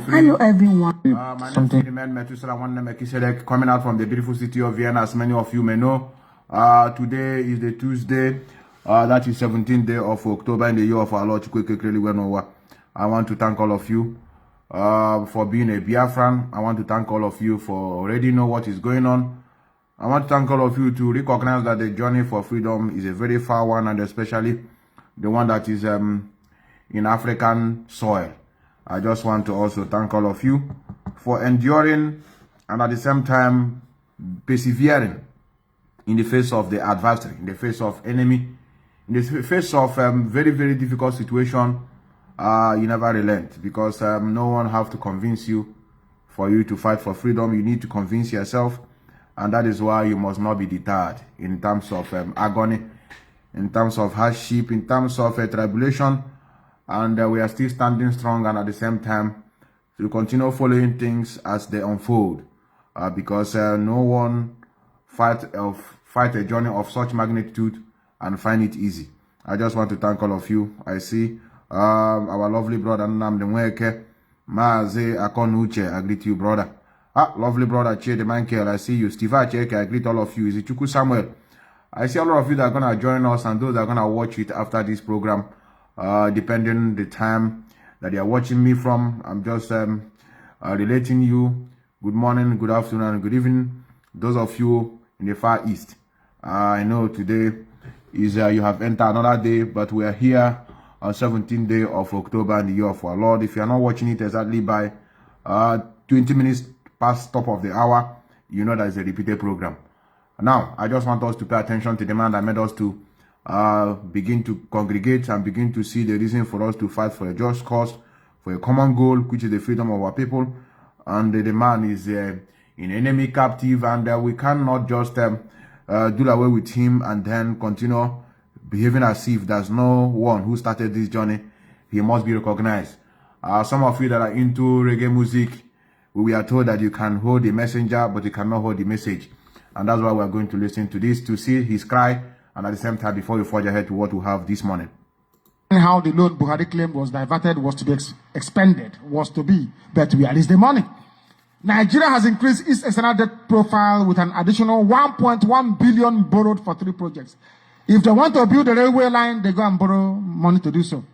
Hello, everyone. My name is Mazi Methuselah, Nnamdi, coming out from the beautiful city of Vienna, as many of you may know. Today is the Tuesday, that is 17th day of October in the year of our Lord. I want to thank all of you for being a Biafran. I want to thank all of you for already know what is going on. I want to thank all of you to recognize that the journey for freedom is a very far one, and especially the one that is in African soil. I just want to also thank all of you for enduring and at the same time persevering in the face of the adversary, in the face of enemy, in the face of very, very difficult situation. You never relent, because no one have to convince you for you to fight for freedom. You need to convince yourself, and that is why you must not be deterred in terms of agony, in terms of hardship, in terms of tribulation. And we are still standing strong, and at the same time to continue following things as they unfold, because no one fight a journey of such magnitude and find it easy. I just want to thank all of you. I see our lovely brother Nnamdi, Mazi Methuselah, I greet you, brother. Lovely brother Che the Mankel, I see you. Steve Acheke, I greet all of you. Is it Chuku Samuel? I see a lot of you that are gonna join us, and those that are gonna watch it after this program. Depending the time that you are watching me from. I'm just relating you good morning, good afternoon, and good evening. Those of you in the Far East, I know today is you have entered another day, but we are here on 17th day of October in the year of our Lord. If you are not watching it exactly by 20 minutes past top of the hour, you know that is a repeated program. Now, I just want us to pay attention to the man that made us to begin to congregate and begin to see the reason for us to fight for a just cause, for a common goal, which is the freedom of our people. And the man is in enemy captive, and we cannot just do away with him and then continue behaving as if there's no one who started this journey. He must be recognized. Some of you that are into reggae music, we are told that you can hold the messenger, but you cannot hold the message. And that's why we're going to listen to this, to see his cry, and at the same time, before we forge ahead to what we have this morning. How the loan Buhari claimed was diverted, was to be expended, was to be, but we release the money. Nigeria has increased its external debt profile with an additional 1.1 billion borrowed for 3 projects. If they want to build a railway line, they go and borrow money to do so.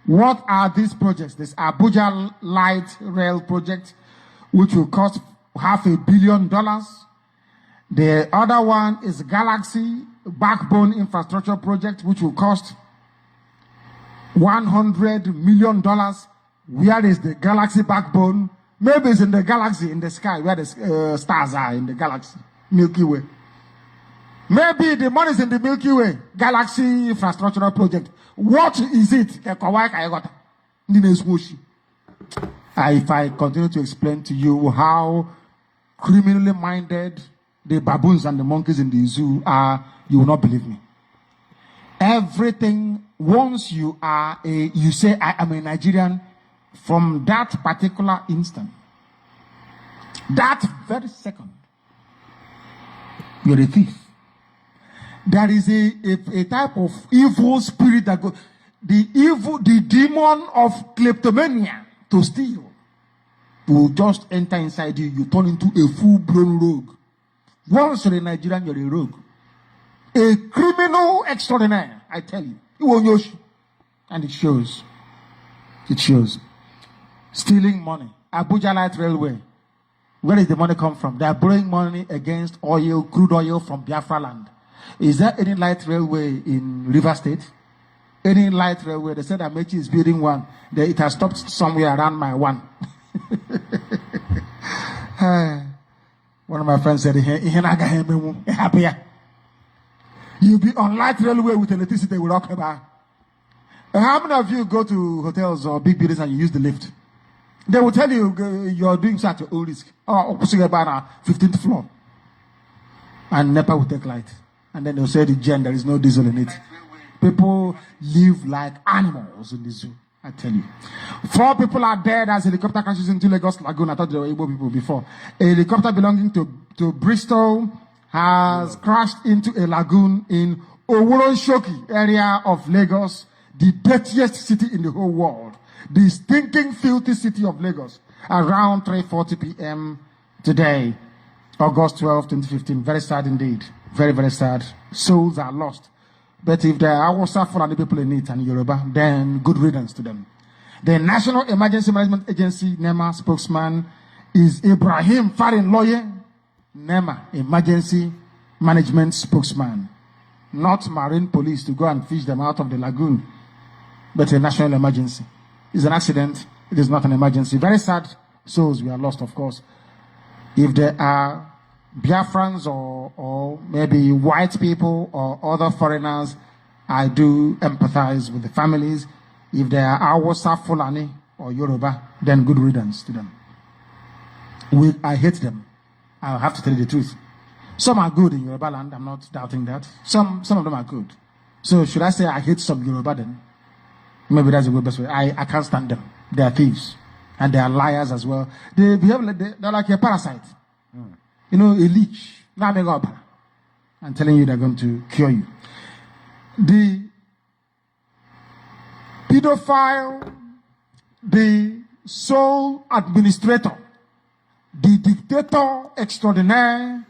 What are these projects? This Abuja Light Rail project, which will cost $500 million. The other one is Galaxy Backbone Infrastructure Project, which will cost $100 million. Where is the Galaxy Backbone? Maybe it's in the galaxy, in the sky, where the stars are in the galaxy, Milky Way. Maybe the money is in the Milky Way, Galaxy Infrastructure Project. What is it? If I continue to explain to you how criminally minded the baboons and the monkeys in the zoo are, you will not believe me. Everything, once you say, I am a Nigerian, from that particular instant, that very second, you're a thief. There is a type of evil spirit that goes, the demon of kleptomania, to steal, will just enter inside you. You turn into a full-blown rogue. Once you're a Nigerian, you're a rogue. A criminal extraordinaire, I tell you. And it shows. It shows. Stealing money. Abuja Light Railway. Where does the money come from? They are borrowing money against oil, crude oil from Biafra land. Is there any light railway in River State? Any light railway? They said Amechi is building one. It has stopped somewhere around my one. One of my friends said, you'll be on light railway with electricity with Okeba. How many of you go to hotels or big buildings and you use the lift? They will tell you you're doing so at your own risk. Or 15th floor. And NEPA will take light. And then they'll say the gen, there is no diesel in it. People live like animals in the zoo. I tell you. 4 people are dead as helicopter crashes into Lagos Lagoon. I thought they were Igbo people before. A helicopter belonging to Bristol has crashed into a lagoon in Owolonshoki area of Lagos, the dirtiest city in the whole world. the stinking, filthy city of Lagos around 3:40 p.m. today, August 12, 2015. Very sad indeed. Very, very sad. Souls are lost. But if there are Hausa Fulani people in it and Yoruba, then good riddance to them. The National Emergency Management Agency, NEMA spokesman, is Ibrahim Farin Lawyer, NEMA Emergency Management Spokesman. Not Marine Police to go and fish them out of the lagoon, but a national emergency. It's an accident. It is not an emergency. Very sad souls we are lost, of course. If there are Biafrans or maybe white people or other foreigners, I do empathize with the families. If there are Hausa, Fulani, or Yoruba, then good riddance to them. I hate them. I'll have to tell you the truth. Some are good in Yoruba land. I'm not doubting that. Some of them are good. So should I say I hate some Yoruba then? Maybe that's the good best way. I can't stand them. They are thieves. And they are liars as well. They behave like they're like a parasite. You know, a leech. I'm telling you they're going to cure you. The pedophile, the sole administrator, the dictator extraordinaire,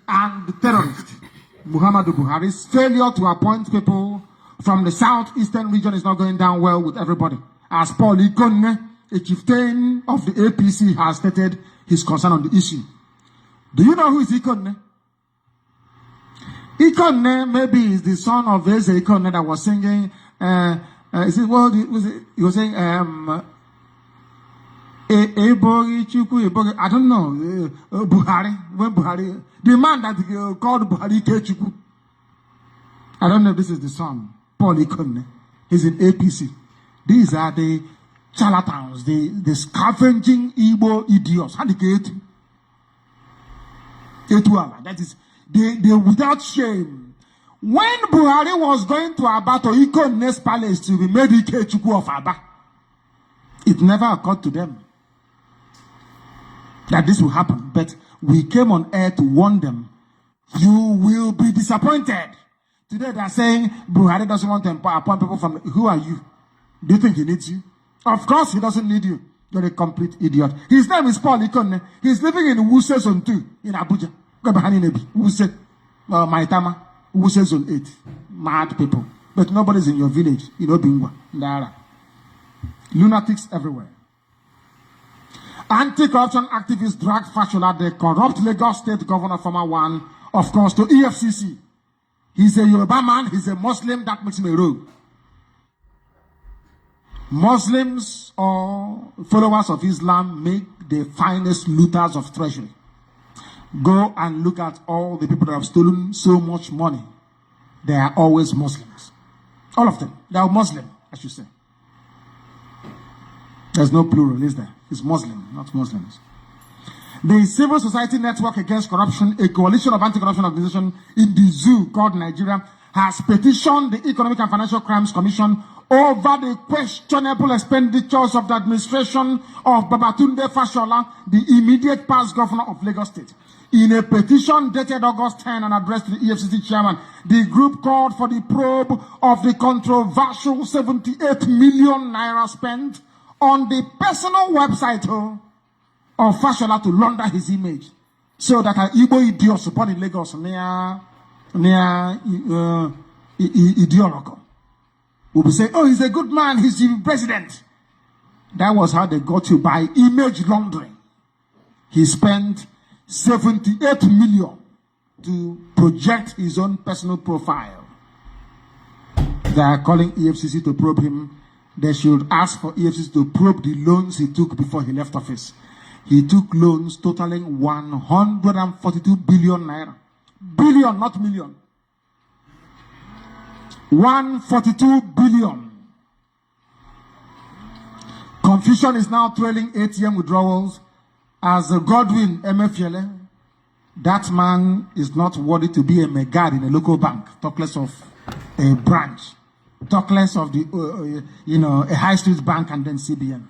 and the terrorist, Muhammadu Buhari's failure to appoint people from the southeastern region is not going down well with everybody. As Paul Ikonne, a chieftain of the APC, has stated his concern on the issue. Do you know who is Ikonne? Ikonne maybe is the son of Eze Ikonne that was singing, he was saying, I don't know, Buhari, the man that called Buhari Kechuku. I don't know if this is the son, Paul Ikonne. He's in APC. These are the charlatans, the scavenging Igbo idiots. How do you get it? That is, they without shame. When Buhari was going to Aba to Ikonne's palace to be made Kechuku of Aba, it never occurred to them that this will happen. But we came on air to warn them. You will be disappointed. Today they are saying Buhari doesn't want to appoint people from. Who are you? Do you think he needs you? Of course he doesn't need you. You're a complete idiot. His name is Paul Ikonne. He's living in Wuse Zone 2 in Abuja. Wuse, Maitama, Wuse Zone 8. Mad people. But nobody's in your village. You know, Bingwa, Ndara. Lunatics everywhere. Anti-corruption activists drag Fashola, the corrupt Lagos State governor, former one, of course, to EFCC. He's a Yoruba man, he's a Muslim, that makes him a rogue. Muslims or followers of Islam make the finest looters of treasury. Go and look at all the people that have stolen so much money. They are always Muslims. All of them. They are Muslim, I should say. There's no plural, is there? It's Muslim, not Muslims. The Civil Society Network Against Corruption, a coalition of anti-corruption organizations in the zoo called Nigeria, has petitioned the Economic and Financial Crimes Commission over the questionable expenditures of the administration of Babatunde Fashola, the immediate past governor of Lagos State. In a petition dated August 10 and addressed to the EFCC chairman, the group called for the probe of the controversial 78 million naira spent on the personal website of Fashola to launder his image, so that an Igbo idiot support in Lagos near Idiologo will be saying, oh, he's a good man, he's the president. That was how they got you, by image laundering. He spent 78 million to project his own personal profile. They are calling EFCC to probe him. They should ask for EFCC to probe the loans he took before he left office. He took loans totaling 142 billion naira. Billion, not million. 142 billion. Confusion is now trailing ATM withdrawals as Godwin Emefiele. That man is not worthy to be a megad in a local bank. Talk less of a branch. Talk less of the, a high street bank and then CBN.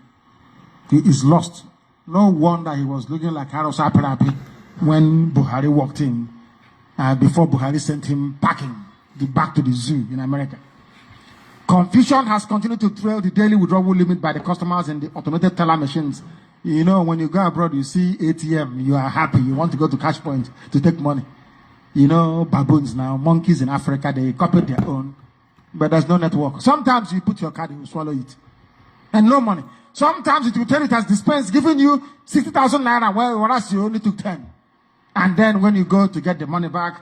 He is lost. No wonder he was looking like Haros Aperapi when Buhari walked in, before Buhari sent him packing back to the zoo in America. Confusion has continued to trail the daily withdrawal limit by the customers in the automated teller machines. You know, when you go abroad, you see ATM, you are happy. You want to go to cash point to take money. You know, baboons now, monkeys in Africa, they copied their own, but there's no network. Sometimes you put your card, you swallow it, and no money. Sometimes it will tell it has dispensed, giving you 60,000 naira, whereas you only took 10. And then when you go to get the money back,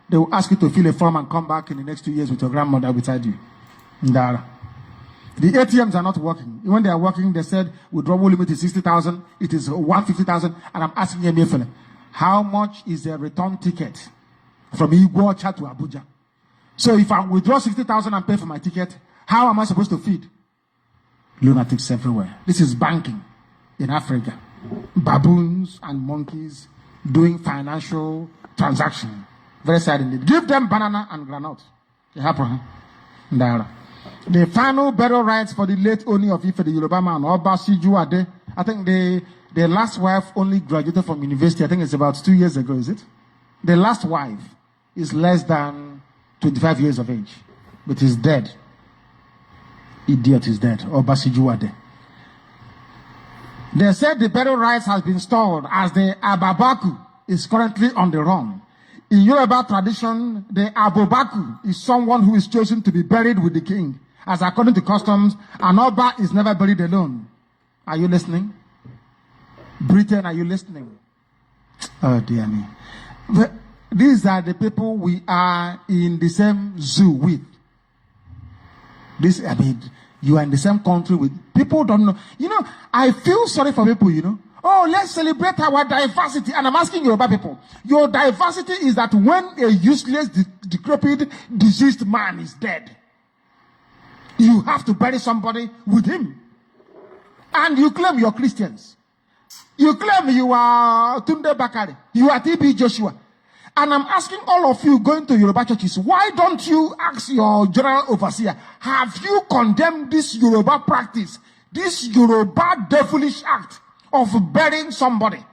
they will ask you to fill a form and come back in the next 2 years with your grandmother beside you. Ndara. The ATMs are not working. When they are working, they said withdrawal limit is 60,000. It is 150,000. And I'm asking you, how much is a return ticket from Iguacha to Abuja? So if I withdraw 60,000 and pay for my ticket, how am I supposed to feed? Lunatics everywhere. This is banking in Africa. Baboons and monkeys doing financial transaction. Very sad indeed. Give them banana and granite. The final burial rites for the late Oni of Ife, the Yoruba man, Oba Siju Ade. I think the last wife only graduated from university. I think it's about 2 years ago, is it? The last wife is less than 25 years of age, but is dead. Idiot is dead. Oba Siju Ade. They said the burial rites has been stalled as the Ababaku is currently on the run. In Yoruba tradition, the Abobaku is someone who is chosen to be buried with the king. As according to customs, an Oba is never buried alone. Are you listening? Britain, are you listening? Oh, dear me. These are the people we are in the same zoo with. You are in the same country with. People don't know. You know, I feel sorry for people, you know. Oh, let's celebrate our diversity. And I'm asking Yoruba people, your diversity is that when a useless, decrepit, diseased man is dead, you have to bury somebody with him. And you claim you're Christians. You claim you are Tunde Bakari. You are TB Joshua. And I'm asking all of you going to Yoruba churches, why don't you ask your general overseer, have you condemned this Yoruba practice, this Yoruba devilish act of burying somebody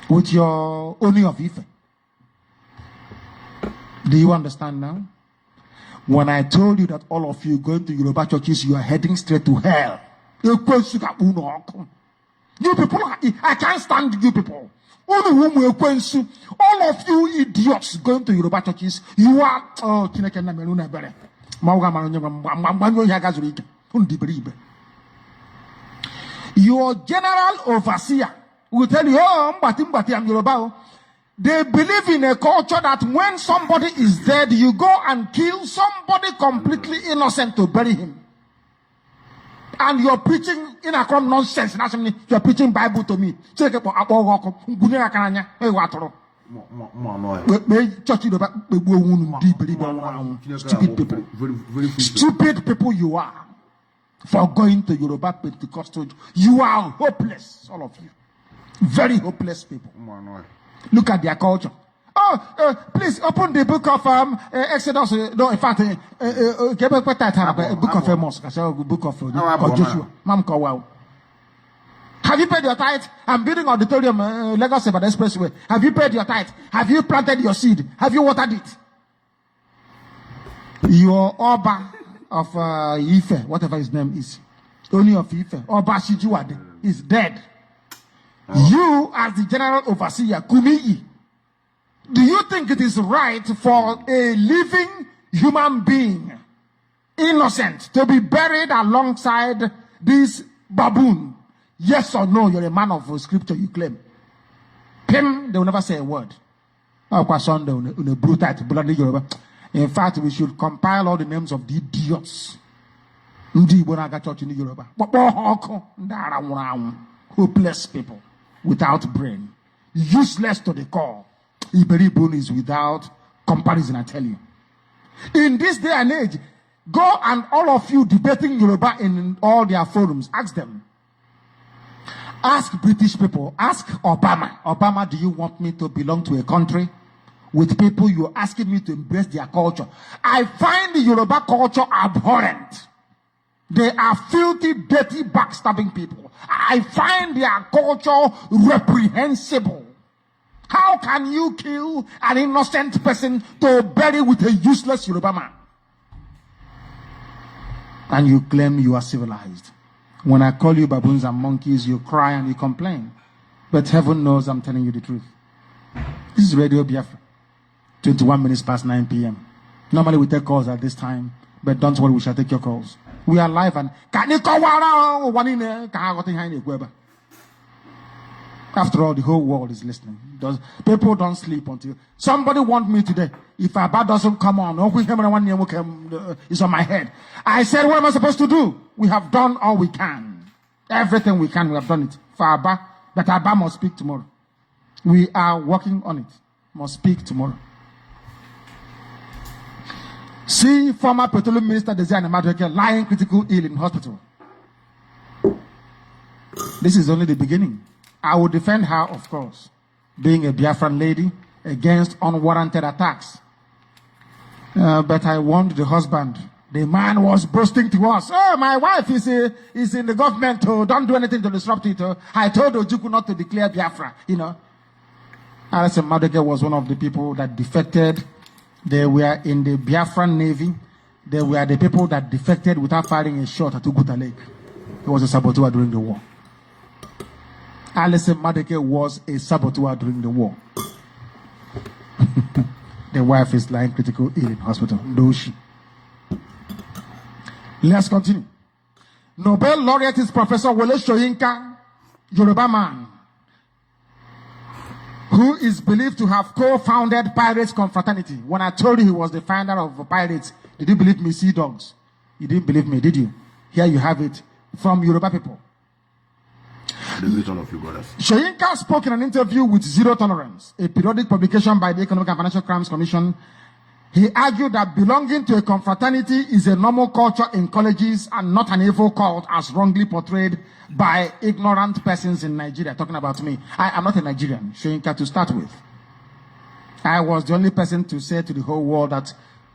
with your Oni of Ife? Do you understand now? When I told you that all of you going to Yoruba churches, you are heading straight to hell. You people, I can't stand you people. All of you idiots going to Yoruba churches, you are your general overseer will tell you, oh, I'm Yoruba. They believe in a culture that when somebody is dead, you go and kill somebody completely innocent to bury him. And you're preaching in a crumb nonsense. You're preaching Bible to me. Stupid people. Stupid people you are. For going to Yoruba Pentecostal. You are hopeless, all of you. Very hopeless people. Look at their culture. Please open the book of Exodus. No, in fact, book of Amos, book of Joshua. Wow. Have you paid your tithe? I'm building auditorium, Lagos by the expressway. Have you paid your tithe? Have you planted your seed? Have you watered it? Your Oba of Ife, whatever his name is, Oni of Ife, Oba Shijuade, is dead. You, as the general overseer, Kumiyi, do you think it is right for a living human being, innocent, to be buried alongside this baboon? Yes or no, you're a man of scripture, you claim. Him, they will never say a word. In fact, we should compile all the names of the idiots. Hopeless people, without brain, useless to the core. Iberibun is without comparison, I tell you. In this day and age, go and all of you debating Yoruba in all their forums, ask them. Ask British people, ask Obama. Obama, do you want me to belong to a country with people you're asking me to embrace their culture? I find the Yoruba culture abhorrent. They are filthy, dirty, backstabbing people. I find their culture reprehensible. How can you kill an innocent person to bury with a useless Yoruba man? and you claim you are civilized. When I call you baboons and monkeys, you cry and you complain. But heaven knows I'm telling you the truth. This is Radio Biafra, 21 minutes past 9 p.m. Normally we take calls at this time, but don't worry, we shall take your calls. We are live and after all, the whole world is listening. People don't sleep until somebody want me today. If Abba doesn't come on, it's on my head. I said, what am I supposed to do? We have done all we can. Everything we can, we have done it. For Abba, but Abba must speak tomorrow. We are working on it. Must speak tomorrow. See former Petroleum Minister Desire Nnamdi lying critical ill in hospital. This is only the beginning. I will defend her, of course, being a Biafran lady, against unwarranted attacks. But I warned the husband. The man was boasting to us. Oh, my wife is in the government. Oh, don't do anything to disrupt it. Oh. I told Ojukwu not to declare Biafra. Alison Madeke was one of the people that defected. They were in the Biafran Navy. They were the people that defected without firing a shot at Uguta Lake. He was a saboteur during the war. Alison Madeke was a saboteur during the war. The wife is lying critical ill in hospital. No, she. Let's continue. Nobel laureate is Professor Wole Soyinka, Yoruba man, who is believed to have co-founded Pirates Confraternity. When I told you he was the founder of Pirates, did you believe me, Sea Dogs? You didn't believe me, did you? Here you have it from Yoruba people. All of you brothers. Soyinka spoke in an interview with Zero Tolerance, a periodic publication by the Economic and Financial Crimes Commission. He argued that belonging to a confraternity is a normal culture in colleges and not an evil cult as wrongly portrayed by ignorant persons in Nigeria. Talking about me. I am not a Nigerian, Soyinka, to start with. I was the only person to say to the whole world that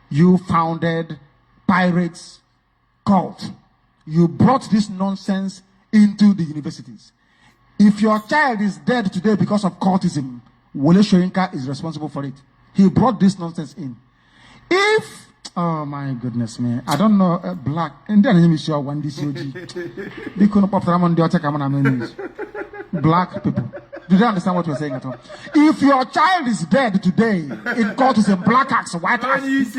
you founded Pirates cult. You brought this nonsense into the universities. If your child is dead today because of cultism, Wole Soyinka is responsible for it. He brought this nonsense in. If, oh my goodness, man, I don't know, black, and then I'm sure one this they couldn't pop on the black people. Do they understand what we're saying at all? If your child is dead today, in cultism, black axe, white axe, news.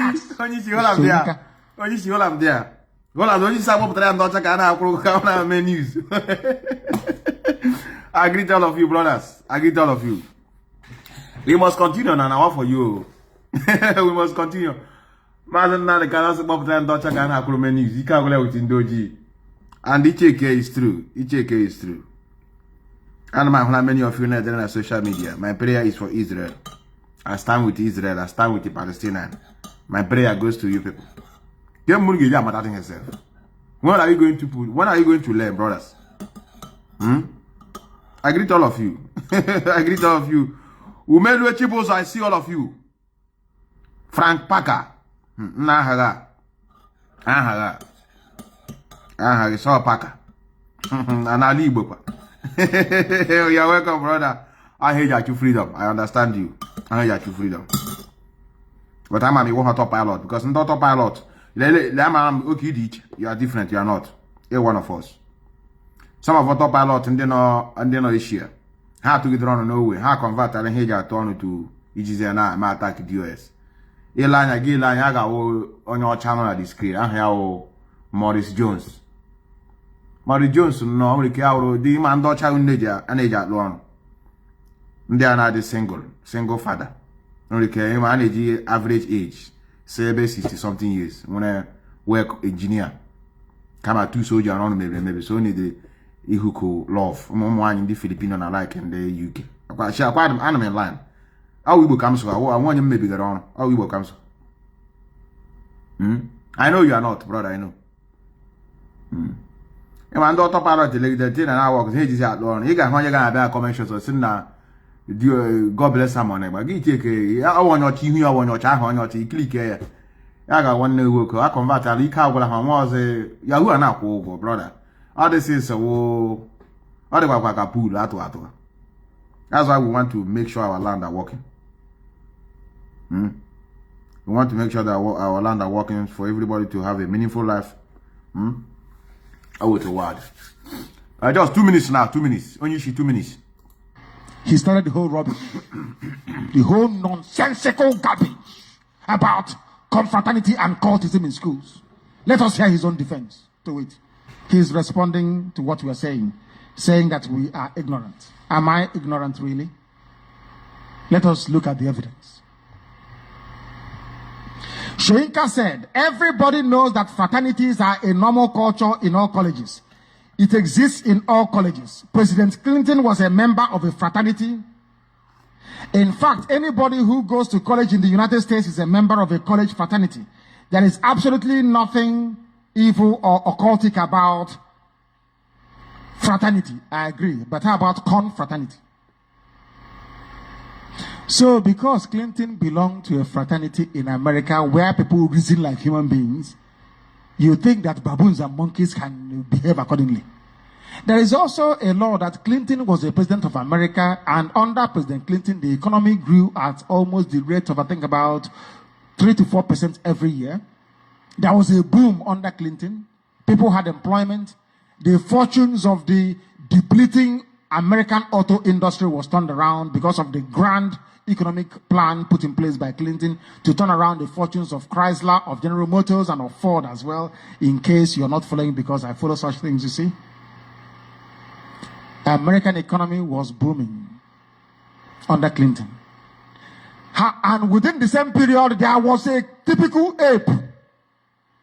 I greet all of you, brothers. I greet all of you. We must continue now for you. We must continue. And Icheke is true. Icheke is true. And many of you know on social media. My prayer is for Israel. I stand with Israel. I stand with the Palestinians. My prayer goes to you people. When are you going to put? When are you going to learn, brothers? I greet all of you. I greet all of you. Umelwe Chibos, I see all of you. Frank Parker. Nahaga. Saw Parker. And Ali Bopa. You're welcome, brother. I hate you freedom. I understand you. I hate you freedom. But I'm a top pilot because not top pilot. You are different, you are not. You're one of us. Some of our top pilots and they know this year. How to get around nowhere. How convert and head turn to Ijizana my attack the US. Elanya Gilanya on your channel at the screen. I have Morris Jones. Morris Jones no the man don't child and age at long. They are not the single father. Only care manage average age. Say 60 something years. When I work engineer. Come out 2 soldiers around maybe so need the Ihuko love. One in the Filipino and like in the UK. Quite anime line. How we become so I want you maybe get on. How we become so. I know you are not, brother, I know. And my daughter parrot the thing and I walk his out long. You got how you got a convention so soon now. God bless someone, but you take I want your TV, I want your child on your click here. I got one new worker. I convert a leak out was a Yahoo and Apple, brother. All this is a all the Waka pool. That's why we want to make sure our land are working. We want to make sure that our land are working for everybody to have a meaningful life I would a word. Just 2 minutes now, 2 minutes. Only 2 minutes. He started the whole rubbish, the whole nonsensical garbage about confraternity and cultism in schools. Let us hear his own defense to it. He is responding to what we are saying that we are ignorant. Am I ignorant really? Let us look at the evidence. Shoinka said, everybody knows that fraternities are a normal culture in all colleges. It exists in all colleges. President Clinton was a member of a fraternity. In fact, anybody who goes to college in the United States is a member of a college fraternity. There is absolutely nothing evil or occultic about fraternity. I agree. But how about confraternity? So, because Clinton belonged to a fraternity in America where people reason like human beings, you think that baboons and monkeys can behave accordingly. There is also a law that Clinton was the president of America, and under President Clinton, the economy grew at almost the rate of, I think, about 3 to 4% every year. There was a boom under Clinton. People had employment. The fortunes of the depleting American auto industry was turned around because of the grand economic plan put in place by Clinton to turn around the fortunes of Chrysler, of General Motors, and of Ford as well, in case you're not following, because I follow such things, you see. American economy was booming under Clinton. And within the same period, there was a typical ape,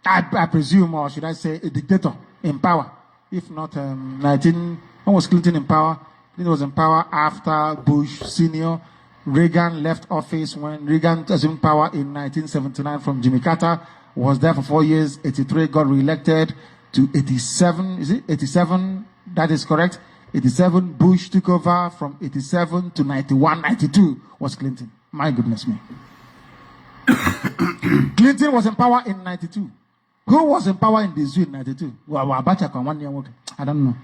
I presume, or should I say a dictator in power. If not, when was Clinton in power? Clinton was in power after Bush Sr. Reagan left office when Reagan assumed power in 1979 from Jimmy Carter, was there for 4 years, 83, got re-elected to 87, is it 87? That is correct. 87, Bush took over from 87 to 91, 92 was Clinton. My goodness me. Clinton was in power in 92. Who was in power in the zoo in 92? I don't know.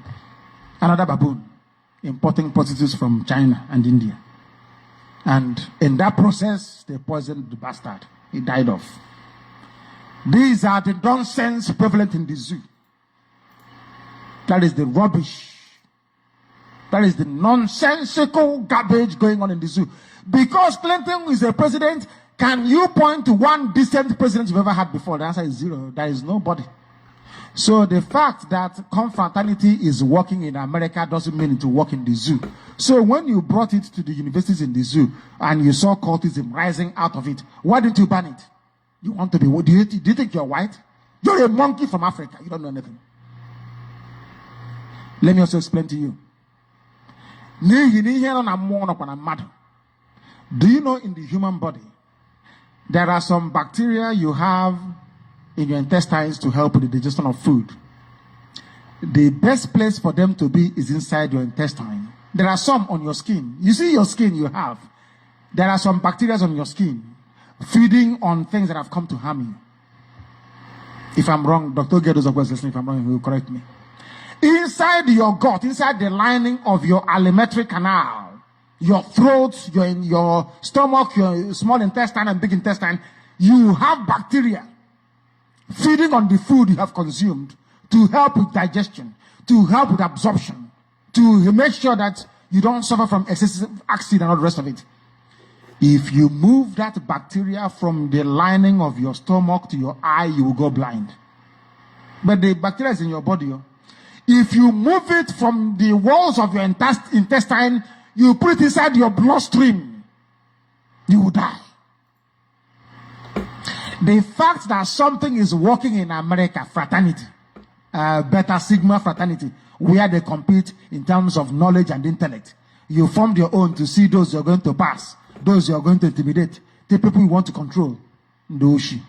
Another baboon importing prostitutes from China and India. And in that process, they poisoned the bastard. He died off. These are the nonsense prevalent in the zoo. That is the rubbish. That is the nonsensical garbage going on in the zoo. Because Clinton is a president, can you point to one decent president you've ever had before? The answer is zero. There is nobody. So the fact that confraternity is working in America doesn't mean it will work in the zoo. So when you brought it to the universities in the zoo and you saw cultism rising out of it, why didn't you ban it? You want to be, do you think you're white? You're a monkey from Africa. You don't know anything. Let me also explain to you. Do you know in the human body, there are some bacteria you have in your intestines to help with the digestion of food. The best place for them to be is inside your intestine. There are some on your skin. You see your skin you have. There are some bacteria on your skin feeding on things that have come to harm you. If I'm wrong, Dr. Gedo's of course listening, if I'm wrong, he will correct me. Inside your gut, inside the lining of your alimentary canal, your throat, your stomach, your small intestine and big intestine, you have bacteria feeding on the food you have consumed to help with digestion, to help with absorption, to make sure that you don't suffer from excessive acid and all the rest of it. If you move that bacteria from the lining of your stomach to your eye, you will go blind. But the bacteria is in your body. If you move it from the walls of your intestine, you put it inside your bloodstream, you will die. The fact that something is working in America, fraternity, Beta Sigma fraternity, where they compete in terms of knowledge and intellect, you formed your own to see those you're going to pass, those you're going to intimidate, the people you want to control. Ndoshi.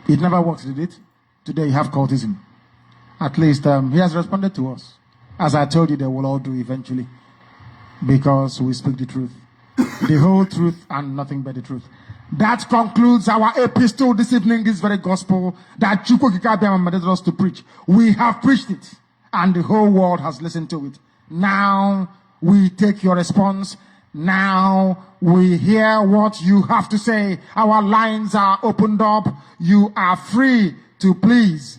It never works, did it? Today you have cultism. At least he has responded to us. As I told you, they will all do eventually. Because we speak the truth. The whole truth and nothing but the truth. That concludes our epistle this evening, this very gospel that Chukwukika mandated us to preach. We have preached it, and the whole world has listened to it. Now we take your response. Now we hear what you have to say. Our lines are opened up. You are free to please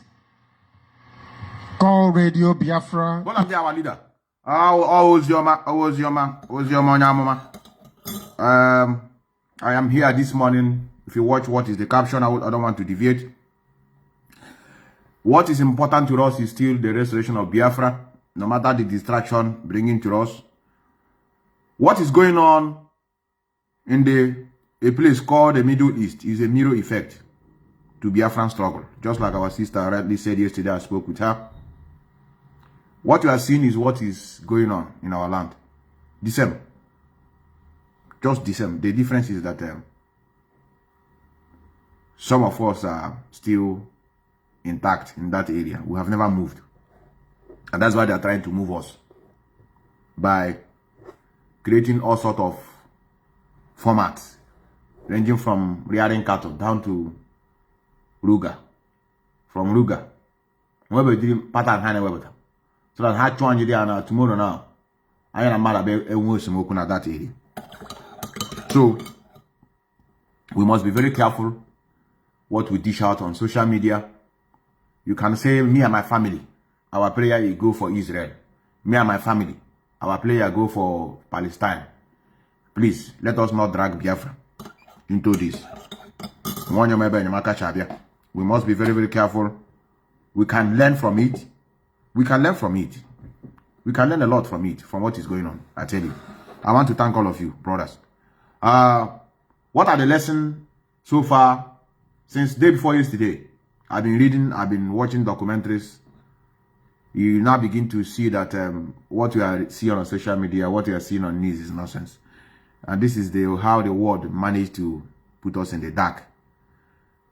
call Radio Biafra. But I'm our leader. Always your man. I am here this morning. If you watch what is the caption, I don't want to deviate. What is important to us is still the restoration of Biafra, no matter the distraction bringing to us. What is going on in a place called the Middle East is a mirror effect to Biafran struggle. Just like our sister rightly said yesterday, I spoke with her. What you are seeing is what is going on in our land. The same. Just the same. The difference is that some of us are still intact in that area. We have never moved. And that's why they are trying to move us. By creating all sorts of formats. Ranging from rearing cattle down to Ruga. From Ruga. Wherever you pattern hand so that how change there tomorrow now. I am mad about a that area. So we must be very careful what we dish out on social media. You can say, me and my family, our prayer is go for Israel. Me and my family, our prayer go for Palestine. Please, let us not drag Biafra into this. We must be very, very careful. We can learn from it. We can learn from it. We can learn a lot from it, from what is going on. I tell you. I want to thank all of you, brothers. What are the lessons so far since day before yesterday? I've been reading, I've been watching documentaries. You now begin to see that what you are seeing on social media, what you are seeing on news is nonsense. And this is how the world managed to put us in the dark.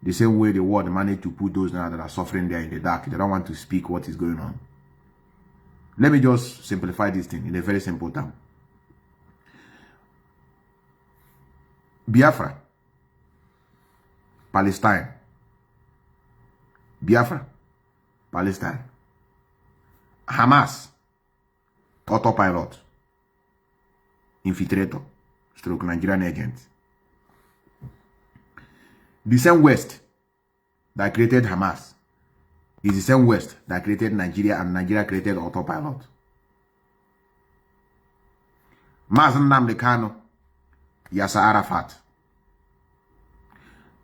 The same way the world managed to put those now that are suffering there in the dark. They don't want to speak what is going on. Let me just simplify this thing in a very simple term. Biafra, Palestine. Biafra, Palestine. Hamas, autopilot, infiltrator, stroke Nigerian agent. The same West that created Hamas is the same West that created Nigeria, and Nigeria created autopilot. Mazi Nnamdi Kanu, Yasser Arafat.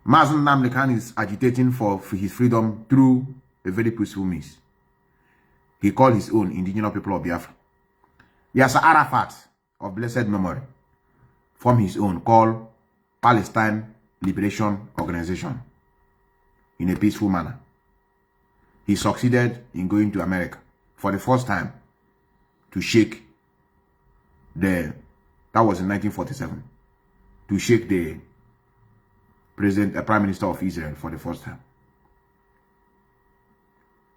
Mazi Nnamdi Kanu is agitating for his freedom through a very peaceful means. He called his own indigenous people of Biafra. Yasser Arafat, of blessed memory, formed his own called Palestine Liberation Organization in a peaceful manner. He succeeded in going to America for the first time to shake that was in 1947, to shake the Prime Minister of Israel for the first time.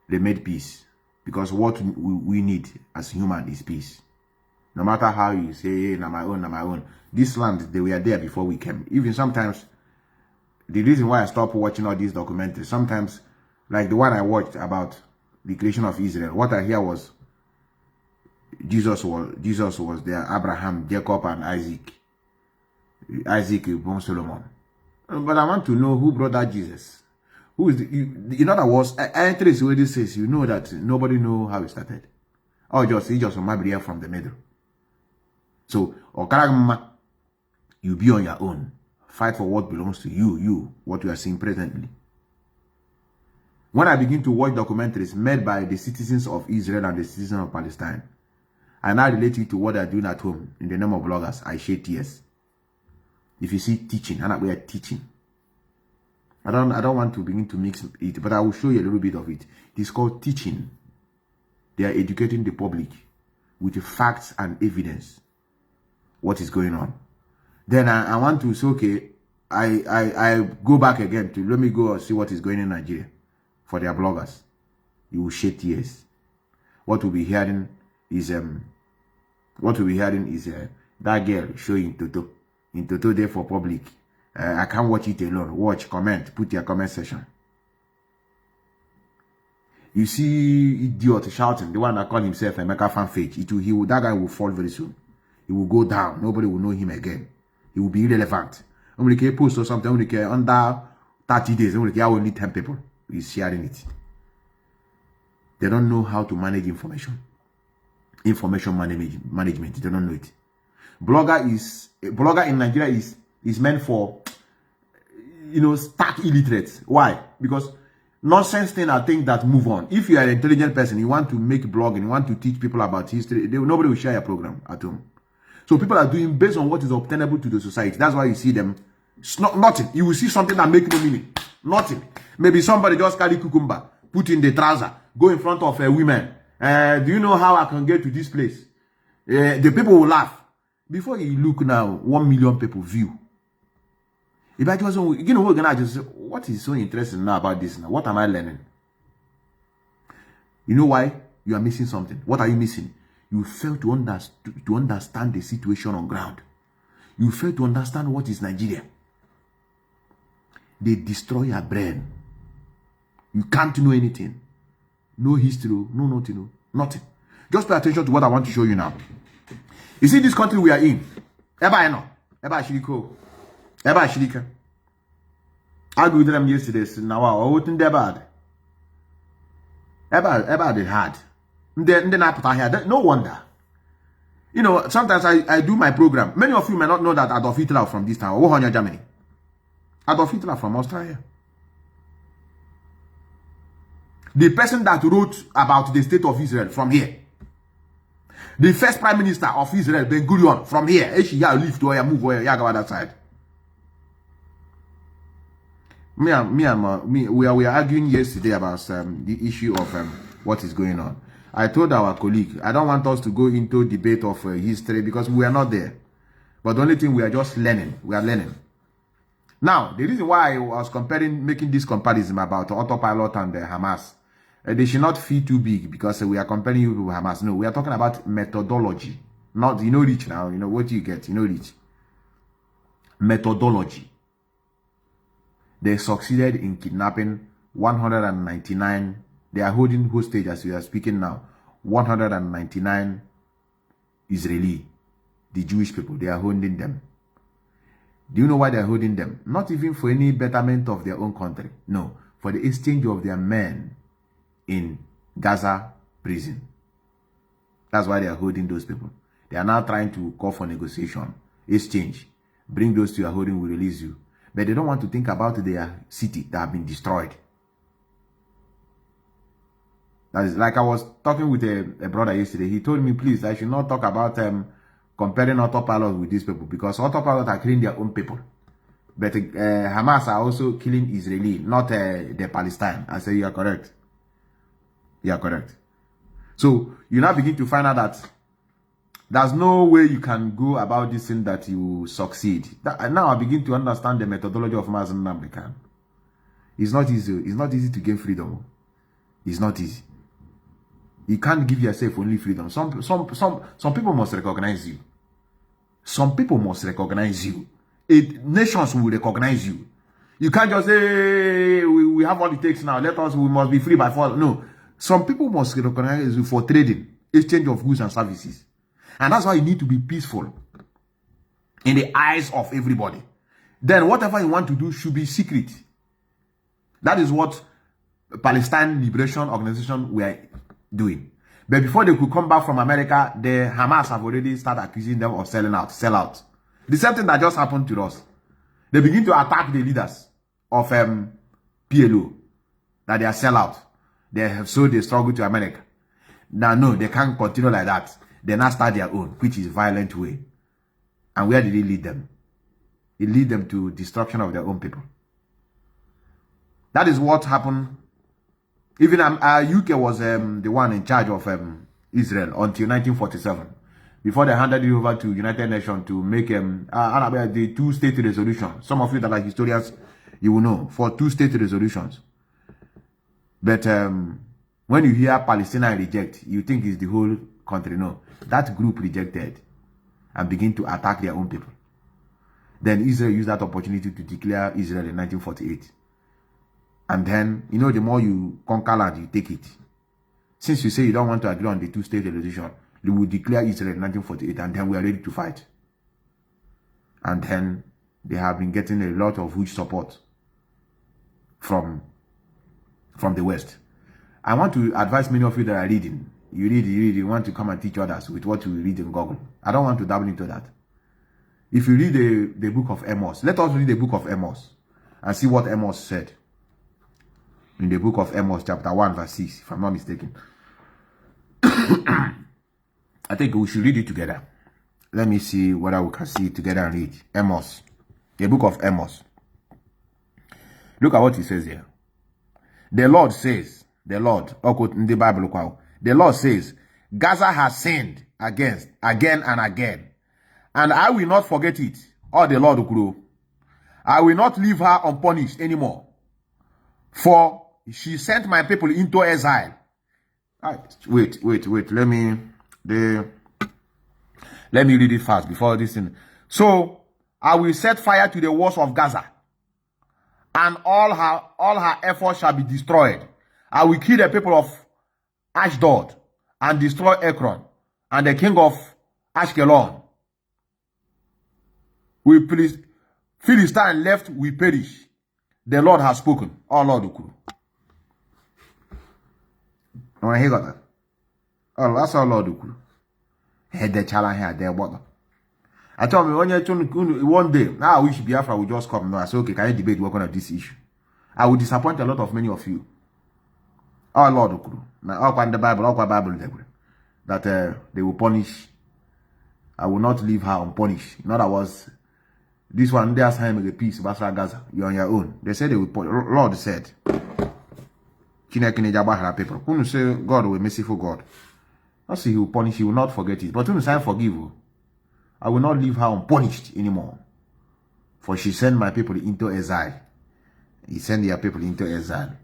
They made peace, because what we need as humans is peace. No matter how you say, hey, na my own. This land, they were there before we came. Even sometimes, the reason why I stopped watching all these documentaries, sometimes, like the one I watched about the creation of Israel, what I hear was Jesus was there, Abraham, Jacob, and Isaac. Isaac born Solomon. But I want to know who brought that Jesus. Who is in other words, entries where this says, you know that nobody know how it started. Or he just migrate from the middle. So, you be on your own. Fight for what belongs to you, what you are seeing presently. When I begin to watch documentaries made by the citizens of Israel and the citizens of Palestine, I now relate it to what they are doing at home in the name of bloggers, I shed tears. If you see teaching, and we are teaching. I don't want to begin to mix it, but I will show you a little bit of it. It is called teaching. They are educating the public with facts and evidence what is going on. Then I want to say, okay, I go back again to let me go and see what is going on in Nigeria for their bloggers. You will shed tears. What we'll be hearing is that girl showing Toto. In Toto there for public. I can't watch it alone. Watch, comment, put your comment section. You see idiot shouting, the one that called himself a Mecca fan fake. That guy will fall very soon. He will go down. Nobody will know him again. He will be irrelevant. Only can post or something. Only can under 30 days. Only can only 10 people is sharing it. They don't know how to manage information. Information management. They don't know it. Blogger in Nigeria is meant for, stark illiterates. Why? Because nonsense thing are things that move on. If you are an intelligent person, you want to make blogging, you want to teach people about history, nobody will share your program at home. So people are doing based on what is obtainable to the society. That's why you see them. It's nothing. You will see something that makes no meaning. Nothing. Maybe somebody just carry cucumber, put in the trouser, go in front of women. Do you know how I can get to this place? The people will laugh. Before you look now, 1 million people view. If I just, we're gonna just say, what is so interesting now about this now? What am I learning? You know why? You are missing something. What are you missing? You fail to understand the situation on ground. You fail to understand what is Nigeria. They destroy your brain. You can't know anything. No history, no nothing, nothing. Just pay attention to what I want to show you now. You see this country we are in. Eba Shiriko. Eba Shirika. I agreed with them yesterday. Now I wasn't that bad. Eba they had. Then I put her here. No wonder. Sometimes I do my program. Many of you may not know that Adolf Hitler from this town. Wuhan, Germany. Adolf Hitler from Australia. The person that wrote about the state of Israel from here. The first prime minister of Israel, Ben Gurion, from here. Leave to where move where you go that side. We are arguing yesterday about the issue of what is going on. I told our colleague, I don't want us to go into debate of history because we are not there. But the only thing we are just learning. We are learning. Now, the reason why I was making this comparison about autopilot and Hamas, they should not feel too big because we are comparing you with Hamas. No, we are talking about methodology. Not, rich now. What you get, rich. Methodology. They succeeded in kidnapping 199. They are holding hostage as we are speaking now. 199 Israeli, the Jewish people. They are holding them. Do you know why they are holding them? Not even for any betterment of their own country. No, for the exchange of their men in Gaza prison. That's why they are holding those people. They are now trying to call for negotiation, exchange. Bring those to your holding, we release you. But they don't want to think about their city that have been destroyed. That is like I was talking with a brother yesterday. He told me, please, I should not talk about comparing autopilot with these people because autopilot are killing their own people. But Hamas are also killing Israeli, not the Palestine. I say you are correct. You are correct. So you now begin to find out that there's no way you can go about this thing that you succeed. Now I begin to understand the methodology of Mazi Methuselah. It's not easy. It's not easy to gain freedom. It's not easy. You can't give yourself only freedom. Some people must recognize you. Some people must recognize you. Nations will recognize you. You can't just say, hey, we have what it takes now. We must be free by force. No. Some people must recognize you for trading, exchange of goods and services. And that's why you need to be peaceful in the eyes of everybody. Then whatever you want to do should be secret. That is what Palestine Liberation Organization were doing. But before they could come back from America, the Hamas have already started accusing them of selling out, sell out. The same thing that just happened to us. They begin to attack the leaders of PLO, that they are sell out. They have sold the struggle to America. Now, no, they can't continue like that. They now start their own, which is violent way. And where did it lead them? It lead them to destruction of their own people. That is what happened. Even UK was the one in charge of Israel until 1947. Before they handed it over to United Nations to make the two-state resolution. Some of you that are historians, you will know, for two-state resolutions. But when you hear Palestinian reject, you think it's the whole country. No. That group rejected and begin to attack their own people. Then Israel used that opportunity to declare Israel in 1948. And then, the more you conquer land, you take it. Since you say you don't want to agree on the two-state resolution, you will declare Israel in 1948, and then we are ready to fight. And then they have been getting a lot of huge support from the West. I want to advise many of you that are reading. You read, you want to come and teach others with what you read in Google. I don't want to dabble into that. If you read the book of Amos, let us read the book of Amos and see what Amos said. In the book of Amos, chapter 1, verse 6, if I'm not mistaken. I think we should read it together. Let me see whether we can see it together and read. Amos. The book of Amos. Look at what he says here. The Lord says, the Lord, in the Bible, the Lord says, Gaza has sinned again and again, and I will not forget it. Or the Lord will. I will not leave her unpunished anymore, for she sent my people into exile. Wait. Let me read it fast before this thing. So I will set fire to the walls of Gaza, and all her efforts shall be destroyed. I will kill the people of Ashdod and destroy Ekron, and the king of Ashkelon. We please Philistine left, we perish. The Lord has spoken. Oh Lord Ukuru. Oh, he got that. Oh, that's all Lord Ukuru. Head the challenge here, there, what? I told me one day, now I wish Biafra would just come. No, I said, okay, can you debate work on this issue? I will disappoint a lot of many of you. Oh Lord Ukuru. Now, all the Bible, that they will punish. I will not leave her unpunished. In other words, this one, there's time a peace, Basra Gaza. You're on your own. They said they will punish. Lord said, people. Who say God will merciful God? I say he will punish, he will not forget it. But when you say forgive, I will not leave her unpunished anymore. For she sent my people into exile. He sent their people into exile.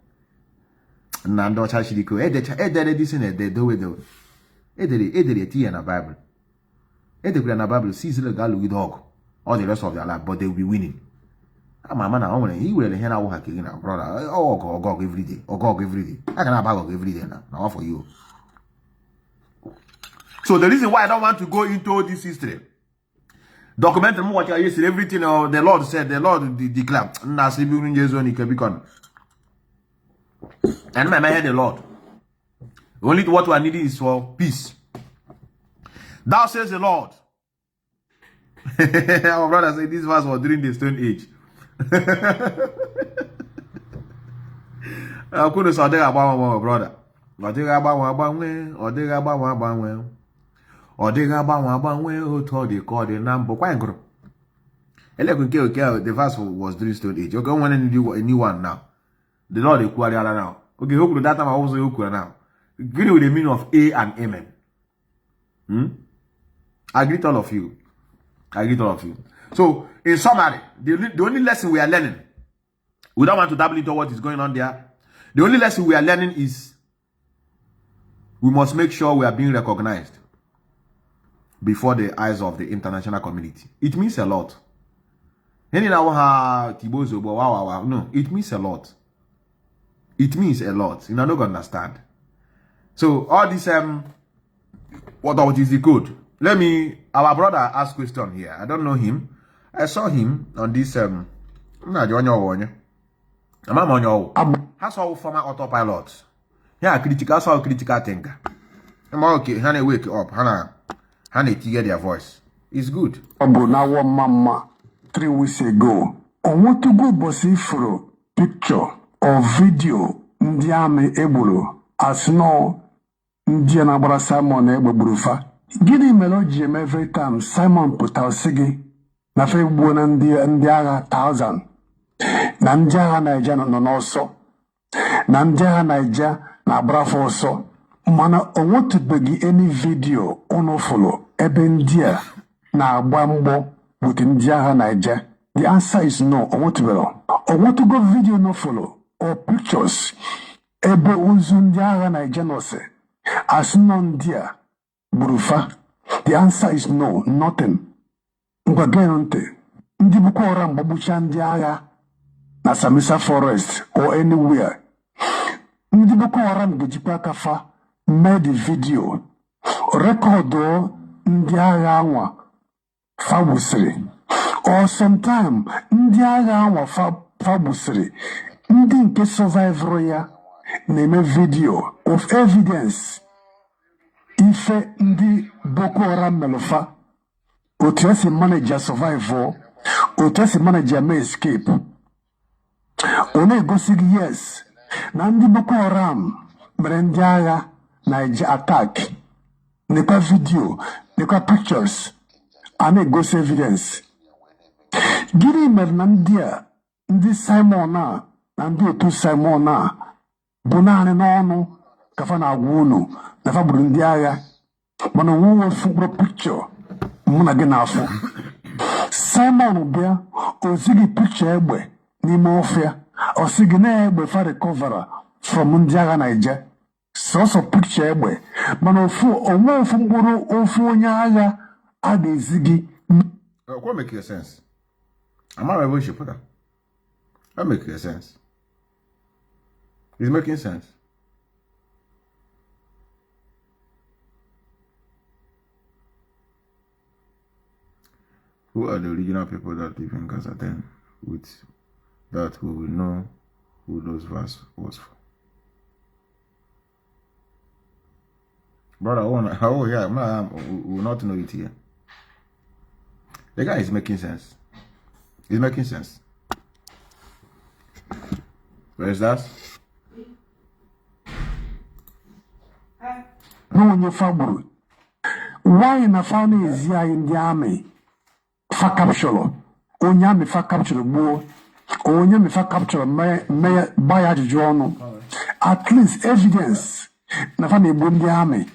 Nando Chashidiko, this in the do it in a Bible. In a Bible, sees the girl with dog all the rest of their life, but they will be winning. My man, he will hear our hacking our brother. Oh, gog every day, or gog every day. I can have gog every day now for you. So the reason why I don't want to go into this history, document what I used everything the Lord said, the Lord declared. And my man heard the Lord. Only what we are needing is for peace. Thou says the Lord. Our brother said this verse was during the Stone Age. I couldn't say about my brother. But they got about one or they got about one way. Or they got about one way who told they called the number quite good. The verse was during Stone Age. Okay, one and do a new one now. The Lord they quote now. Okay, who could that time I also who now? Agree with the meaning of A and Amen. I greet all of you. So, in summary, the only lesson we are learning, we don't want to dabble into what is going on there. The only lesson we are learning is we must make sure we are being recognized before the eyes of the international community. It means a lot. No, it means a lot. It means a lot. You know, don't understand. So, all this, what is the code? Let me, our brother asked question here. I don't know him. I saw him on this, has all former autopilot. Yeah, critical thinker. I'm okay, Hannah wake up, Hannah hear their voice. It's good. Now, Mama, 3 weeks ago, I want to go bossy for picture or video, Ndiame Ebulu, as no Indiana Bra Simon Eburufa. Gini melody every time Simon put out Sigi, na fe buona ndiaga 1000. Na ndiaga na ija no also. Na ndiaga na ija na brafo also. Mana I want to begi any video ono follow. Ebe ndia na abambo with ndiaga na ija. The answer is no. I want to go. I want to go video no follow or pictures. Ebe unzu ndiaga na ija no se. As non dia. Burufa. The answer is no, nothing. Ngwagenonte. Ndi bukora mbabucha ndi agha na Samisa Forest or anywhere. Ndi bukora mgejipa kafa made video. Recordo ndi agha anwa fabusiri. Or sometime ndi agha anwa fabusiri. Ndi nke survive ya na-eme video of evidence ife ndị Boko Haram melufa, otu esi manager survival, otu esi manager may escape. Ọ na-egosi gị yes na ndị Boko Haram mere ndị agha Naija attack, nekwa video, nekwa pictures, a na-egosi evidence. Gịnị mere na ndị Simon na ndị otu Simon bụ naanị n'ọnụ ka fa na-agwa unu na fa gburu ndị agha, mana onwe ofu mkpụrụ picture mụ na gị n'afọ. Simon bịa ozigi picture egbe n'ime ọfịa, ọ sị gị na egbe fa recovera from ndị agha Naija, sọsọ picture egbe, mana onwe ofu mkpụrụ ofu onye agha a ga-ezi gị. What make sense? Am I able to put that? That makes sense. It's making sense. Who are the original people that live in Gaza then? With that, we will know who those verse was for. Brother, yeah, man, we will not know it here. The guy is making sense. It's making sense. Where is that? No one you fabul. Why in a family is here in the army? For capture. Onyami for capture bo. Onyami for capture may buy a journal. At least evidence. Na family boom the army.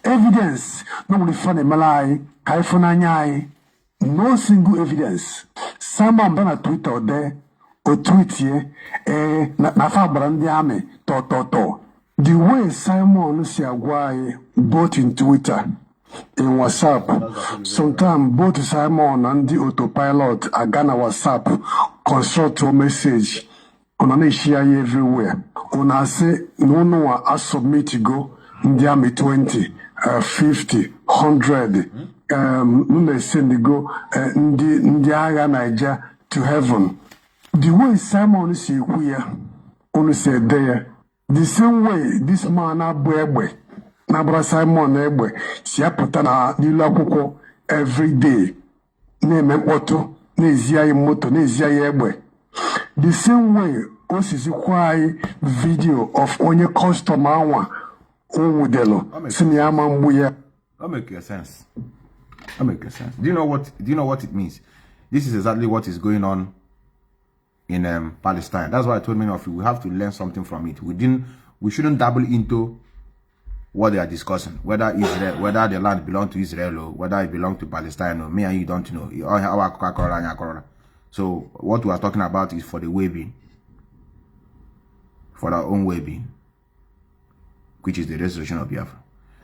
Evidence. No only funny Malay. Kaifunanyai. No single evidence. Someone been a tweet out there or tweet here. Na fabran the army. To. The way Simon Siagwai both in Twitter, in WhatsApp, sometimes both Simon and the autopilot are gonna WhatsApp consult your message. On share everywhere. On I say no I submit to go in the army 20, 50, 100. They send the go in the Aga Niger to heaven. The way Simon is here, only said there. The same way this man Abwe, Nabra Simon Ebwe, Siaputana, Nilakuko, every day. Name Moto, Nezia Moto, Nezia Ebwe. The same way, Osisi video of onye customer Owudelo, Siniama Mbuya. That makes sense. That makes sense. Do you know what it means? This is exactly what is going on in Palestine. That's why I told many of you we have to learn something from it. We shouldn't dabble into what they are discussing, whether the land belongs to Israel or whether it belongs to Palestine, or me and you don't know. So what we are talking about is for the well-being, for our own well-being, which is the restoration of Biafra.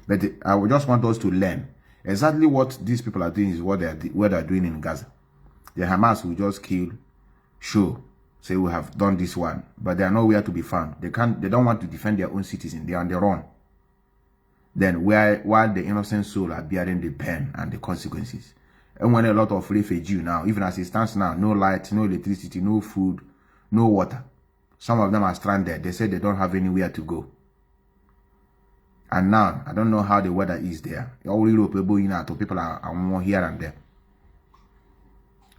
But I would just want us to learn exactly what these people are doing is what they are doing in Gaza. The Hamas will just kill, show, say we have done this one, but they are nowhere to be found. They don't want to defend their own citizens. They are on their own. Then while the innocent soul are bearing the pain and the consequences. And when a lot of refugees now, even as it stands now, no light, no electricity, no food, no water. Some of them are stranded. They said they don't have anywhere to go. And now, I don't know how the weather is there. All Europe, people are more here and there.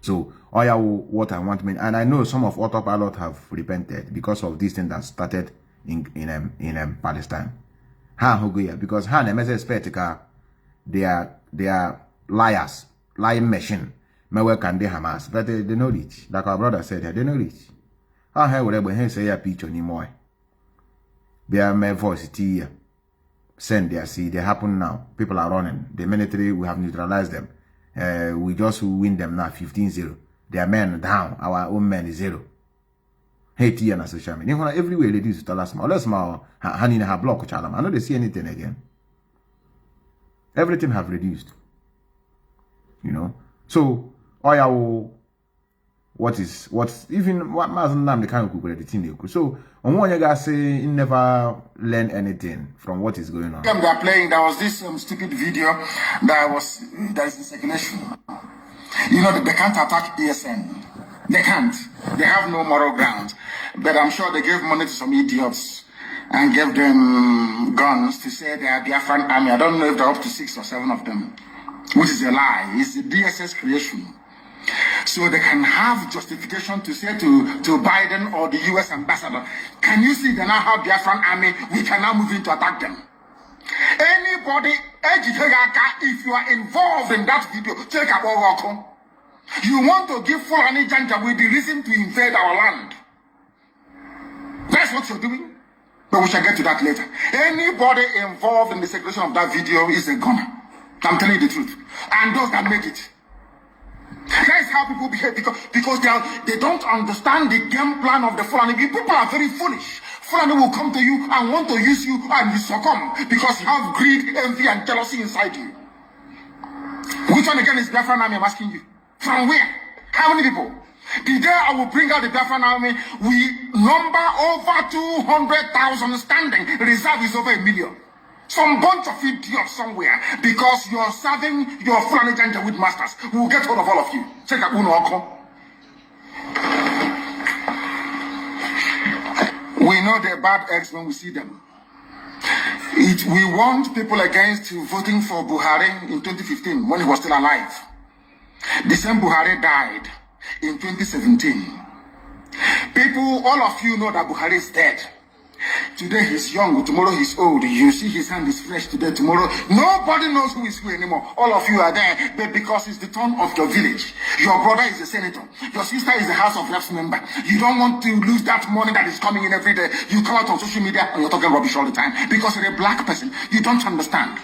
So, what I want, and I know some of autopilot have repented because of this thing that started in Palestine. Because they are liars, lying machine. Where can they Hamas? But they know it. Like our brother said, they know it. How would they say a picture anymore? They are my voice here. Send their see, they happen now. People are running. The military, we have neutralized them. We just win them now 15-0. Their men down. Our own men is 0. Hey, Tia na social media. Everywhere they do to tell us more. Let's more hand in her block chalam. I know they see anything again. Everything have reduced. You know. So what's even what Mazi Nnamdi kind of the thing they could. So on one you guys say you never learn anything from what is going on. They are playing. There was this stupid video that is in circulation. You know they can't attack ESN. They can't. They have no moral ground. But I'm sure they gave money to some idiots and gave them guns to say they are Biafran army. I don't know if they're up to 6 or 7 of them, which is a lie. It's the DSS creation. So they can have justification to say to Biden or the US ambassador, can you see they now have Biafran army? We can now move in to attack them. Anybody, if you are involved in that video, take a walk. You want to give Fulani Janja with the reason to invade our land. That's what you're doing. But we shall get to that later. Anybody involved in the circulation of that video is a gunner. I'm telling you the truth. And those that made it. That is how people behave because they don't understand the game plan of the Fulani. People are very foolish. Fulani will come to you and want to use you and you succumb because you have greed, envy, and jealousy inside you. Which one again is Biafran army? I'm asking you. From where? How many people? The day I will bring out the Biafran army, we number over 200,000 standing. The reserve is over 1 million. Some bunch of idiots somewhere because you're serving your Fulani Janja with masters. We'll get hold of all of you. Check out Uno Oko. We know they're bad eggs when we see them. We warned people against voting for Buhari in 2015 when he was still alive. The same Buhari died in 2017. People, all of you know that Buhari is dead. Today he's young, tomorrow he's old. You see his hand is fresh today, tomorrow. Nobody knows who is who anymore. All of you are there, but because it's the turn of your village. Your brother is a senator. Your sister is a House of Reps member. You don't want to lose that money that is coming in every day. You come out on social media and you're talking rubbish all the time. Because you're a black person. You don't understand.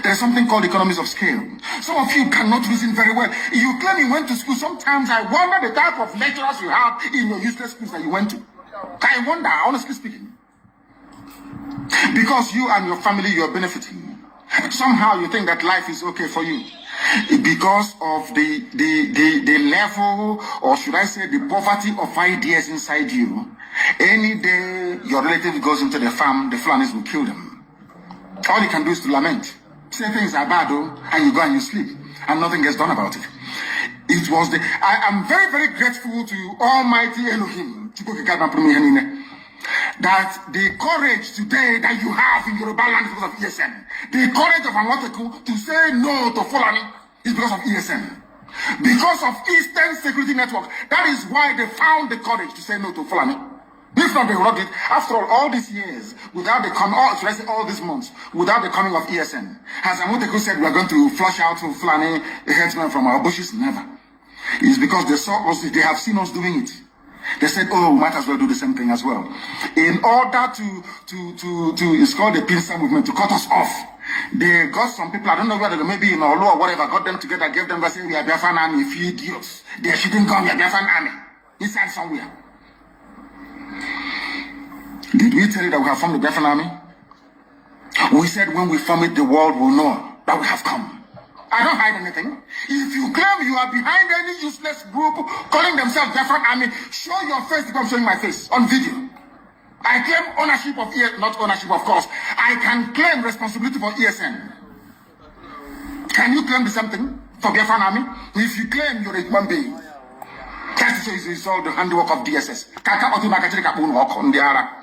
There's something called economies of scale. Some of you cannot reason very well. You claim you went to school. Sometimes I wonder the type of lecturers you have in your useless schools that you went to. I wonder, honestly speaking. Because you and your family, you're benefiting. Somehow you think that life is okay for you. Because of the level, or should I say the poverty of ideas inside you. Any day your relative goes into the farm, the Fulanis will kill them. All you can do is to lament. Say things are bad, and you go and you sleep. And nothing gets done about it. It was I am very, very grateful to Almighty Elohim. That the courage today that you have in Yoruba land is because of ESN. The courage of Anwateku to say no to Fulani is because of ESN. Because of Eastern Security Network. That is why they found the courage to say no to Fulani. If not, they would not get. After all these years, without the all these months, without the coming of ESN, as Anwateku said, we are going to flush out Fulani headsmen from our bushes. Never. It's because they saw us. They have seen us doing it. They said, oh, we might as well do the same thing as well. In order to it's called the pincer movement, to cut us off. They got some people, I don't know whether they maybe in Olu or whatever, got them together, gave them, saying, we are Biafran army, a few idiots. They shouldn't come, we are Biafran army. Inside somewhere. Did we tell you that we have formed the Biafran army? We said when we form it, the world will know that we have come. I don't hide anything. If you claim you are behind any useless group calling themselves Biafran army, show your face because I'm showing my face on video. I claim ownership of ESN, not ownership of course. I can claim responsibility for ESN. Can you claim the same thing for Biafran army? If you claim you're a human being, that's to say it's all the handiwork of DSS. Kaka otu makachiri kapun walk on the ara.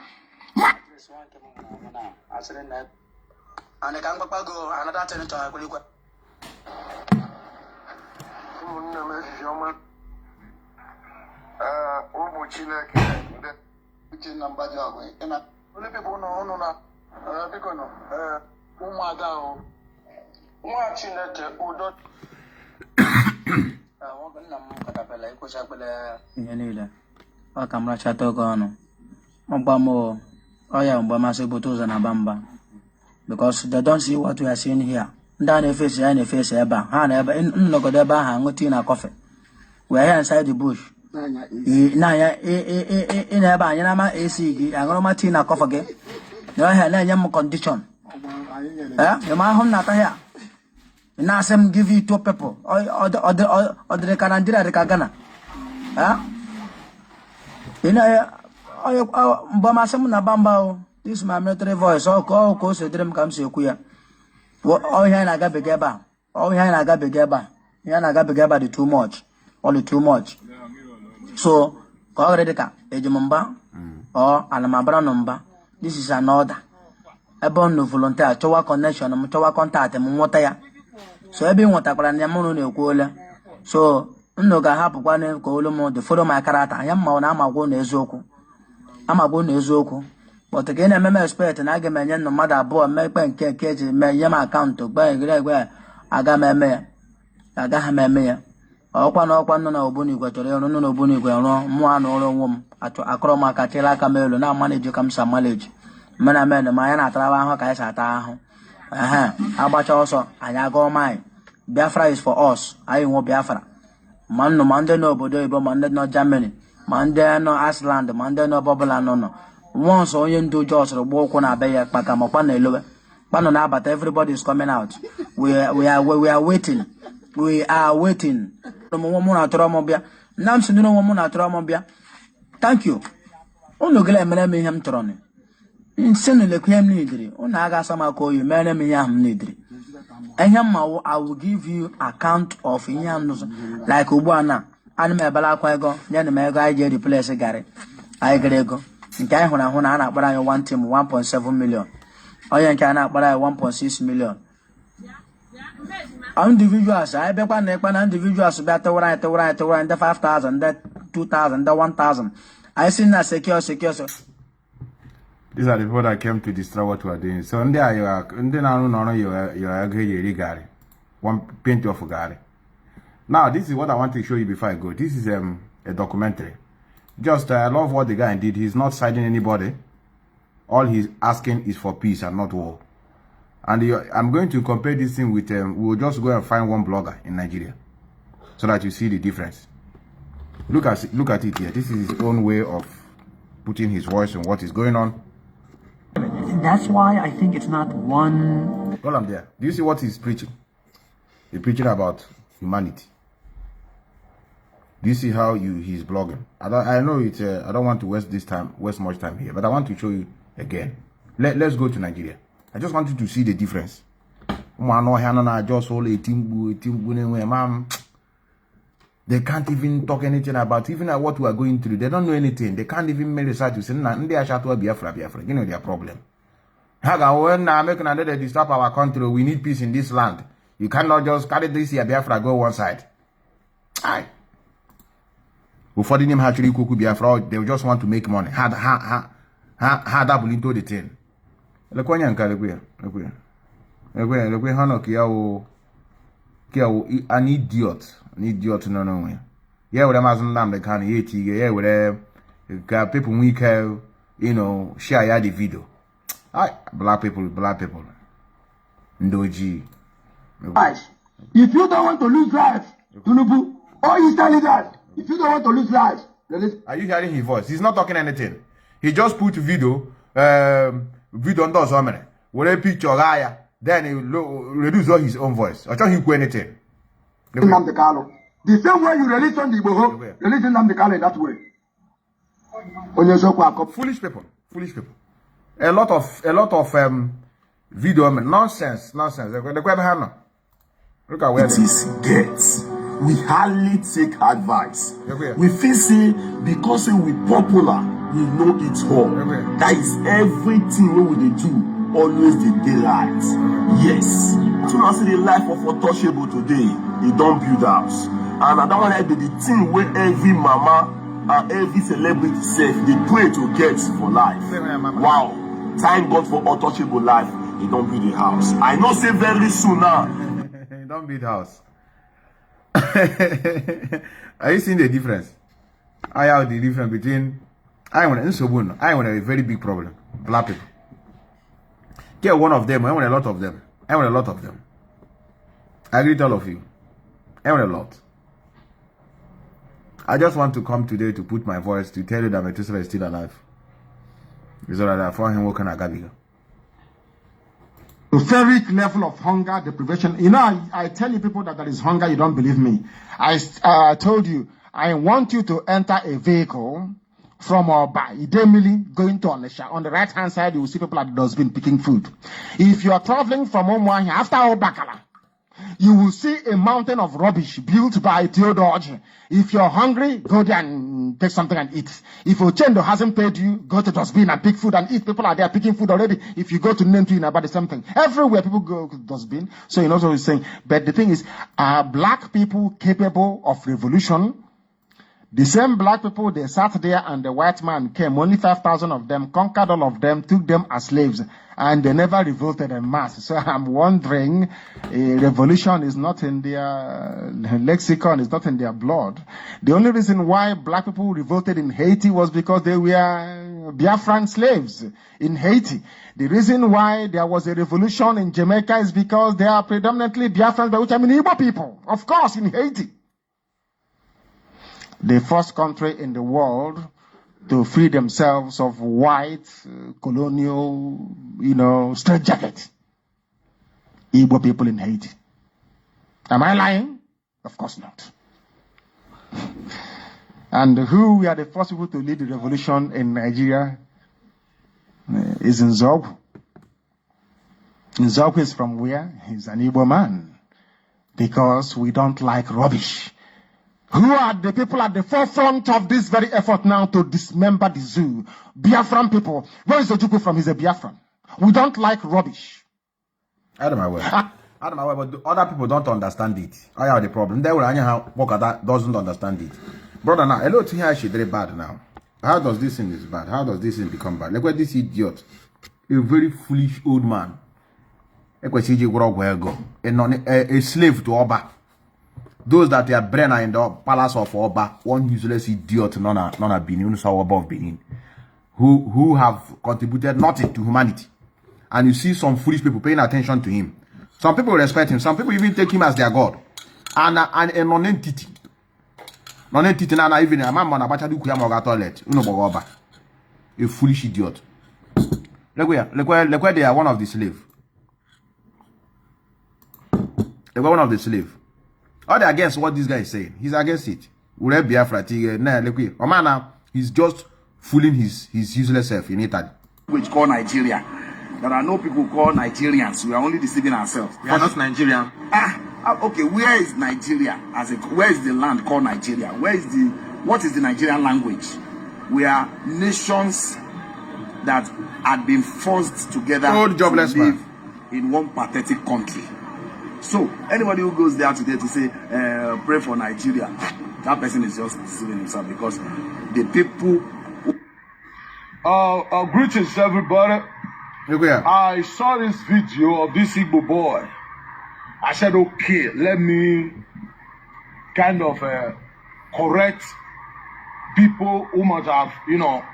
Because they don't see what we are seeing here. Down face, in face, eba. No go there, hang coffee. We are here inside the bush. Now, in a ban, Yanama AC, and Roma Tina coffee again. You have no condition. The man home not here. Now, some give you 2 people or the Canandira, the Kagana. You know, Bamasam Bamba, this is my military voice. All course, the dream comes to you. Oh, here I got begaba. Oh, here I got begaba. Here I got begaba the too much. Only too much. So, already ka ejumumba or alamabra number. This is an order. Ebon no volunteer, chowa connection, chowa contact, mwota ya. So ebe nwota kwara nya munu na ekwole. So nno ga hapu kwa ne ko olomo de follow my character. Ya mma na amagwo na eziokwu. Amagwo na eziokwu. But again na meme expect na aga menye no mmadụ abụọ mekpe nke keji me yem account gba egre aga meme. Aga ha meme ya. Ọkwa nọ na Ogbunigwe chọrọ ịrụ nọ na Ogbunigwe rụọ mụ anụ ọrụ onwe m akọrọ m aka chịla aka m elu na manage ka m sa manage mena ma ya na-atarawa ahụ ka anyị sa ata ahụ agbacha ọsọ anyị agụọ mine. Biafra is for us. Anyị nwe Biafra ma nnụ ma ndị n'obodo oyibo ma ndị nọ Germany ma ndị nọ Iceland ma ndị nọ ọbụla nọ once onye ndu jọsụrụ gba ụkwụ na be ya kpaka ma kpa na elowe kpanụ na-abata. Everybody is coming out. We are waiting. We are waiting. Thank you. Unu gele mere me hem troni. Insenu le kwem nidiri. Unu aga sama ko you mere me yam nidiri. Enyam ma I will give you account of yam like Ubuana. Ani me bala kwa ego, nya me ego I je replace gari. I grego. Nke I huna na akpara yo one team 1.7 million. Oye nke na akpara 1.6 million. Individuals, I bet one individuals better right, the 5,000, the 2,000, the 1,000. I see that secure. These are the people that came to destroy what we are doing. So you are gari. One paint of gari. Now this is what I want to show you before I go. This is a documentary. Just I love what the guy did. He's not siding anybody. All he's asking is for peace and not war. And I'm going to compare this thing with, we'll just go and find one blogger in Nigeria so that you see the difference. Look at it here. This is his own way of putting his voice on what is going on. That's why I think it's not one. Hold on there. Do you see what he's preaching? He's preaching about humanity. Do you see how he's blogging? I know it's. I don't want to waste much time here, but I want to show you again. Let's go to Nigeria. I just want you to see the difference. They can't even talk anything about even what we are going through. They don't know anything. They can't even make research to say, Nnamdi Ashatwa Biafra. You know their problem. When American they disturb our country, we need peace in this land. You cannot just carry this here, Biafra, go one side. Aye. Before the name actually Kuku Biafra, they just want to make money. Had double into the thing. Look when you're an idiot. No. Yeah, with them as Nnamdi Kanu, yeah, with people we care, share the video. Black people. Ndoji. If you don't want to lose life, Tunubu, all he's telling us, if you don't want to lose life, are you hearing his voice? He's not talking anything. He just put video on those women with a picture guy, then he reduce all his own voice. I thought he could anything. The same way you release on the Boho, release Nnamdi Kanu that way. Foolish people. A lot of video nonsense. Look at where it is gets. We hardly take advice. We feel say because we popular, we know it all. That is everything we do. Always the daylight. Yes. To not see the life of untouchable today, you don't build house. And I don't want to be the thing where every mama and every celebrity self they pray to get for life. Wow. Thank God for untouchable life. You don't build a house. I know say very soon now. You don't build house. Are you seeing the difference? I have the difference between I want a very big problem. Black people. Get one of them. I want a lot of them. I greet all of you. I want a lot. I just want to come today to put my voice to tell you that Methuselah is still alive. So that I find him working at Gabiga. Very level of hunger, deprivation. I tell you people that there is hunger, you don't believe me. I told you, I want you to enter a vehicle from Oba, Idemili, going to Onisha. On the right-hand side, you will see people at the dustbin picking food. If you are traveling from Omwanya after Obakala, You will see a mountain of rubbish built by Theodore. If you're hungry, go there and take something and eat. If Ochendo hasn't paid you, go to dustbin and pick food and eat. People are there picking food already. If you go to Nnamdi, about the same thing. Everywhere people go to dustbin. So you know what he's saying. But the thing is, are black people capable of revolution? The same black people, they sat there and the white man came. Only 5,000 of them, conquered all of them, took them as slaves. And they never revolted en masse. So I'm wondering, revolution is not in their lexicon, it's not in their blood. The only reason why black people revolted in Haiti was because they were Biafran slaves in Haiti. The reason why there was a revolution in Jamaica is because they are predominantly Biafrans, by which I mean Igbo people. Of course, in Haiti. The first country in the world to free themselves of white, colonial, straitjacket. Igbo people in Haiti. Am I lying? Of course not. And who were the first people to lead the revolution in Nigeria is Nzogwu. Nzogwu is from where? He's an Igbo man. Because we don't like rubbish. Who are the people at the forefront of this very effort now to dismember the zoo? Biafran people. Where is Ojukwu from? He's a Biafran. We don't like rubbish. I don't know where. But other people don't understand it. I have the problem. They will that doesn't understand it. Brother, now, hello to here, she's very bad now. How does this thing is bad? How does this thing become bad? Look at this idiot. A very foolish old man. A slave to Oba. Those that are brain in the palace of Oba, one useless idiot, none Benin, above Benin, who have contributed nothing to humanity. And you see some foolish people paying attention to him. Some people respect him. Some people even take him as their God. And a non-entity. Non-entity na even a man on a battery kuyamoga toilet. Oba. A foolish idiot. Look where they are one of the slave. They were one of the slave. Are they against what this guy is saying? He's against it. Biafra, he's just fooling his useless self in Italy. Which call Nigeria. There are no people called Nigerians. We are only deceiving ourselves. We are not Nigerian. Okay. Where is Nigeria? Where is the land called Nigeria? What is the Nigerian language? We are nations that had been forced together to live in one pathetic country. So anybody who goes there today to say pray for Nigeria, that person is just deceiving himself, because the people. Greetings everybody. I saw this video of this Igbo boy. I said, okay, let me kind of correct people who might have,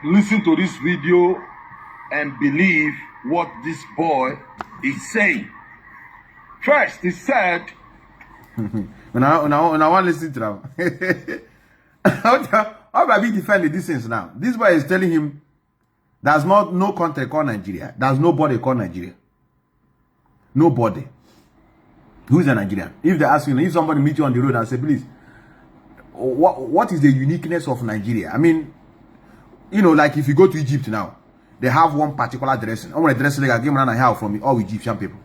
listened to this video and believe what this boy is saying. First, he said, when I want to listen to them. How about we defend these things now? This boy is telling him there's no country called Nigeria. There's nobody called Nigeria. Nobody. Who is a Nigerian? If they ask you, if somebody meet you on the road and say, please, what is the uniqueness of Nigeria? I mean, like if you go to Egypt now, they have one particular dressing. I want to dress like a game around and have from all Egyptian people.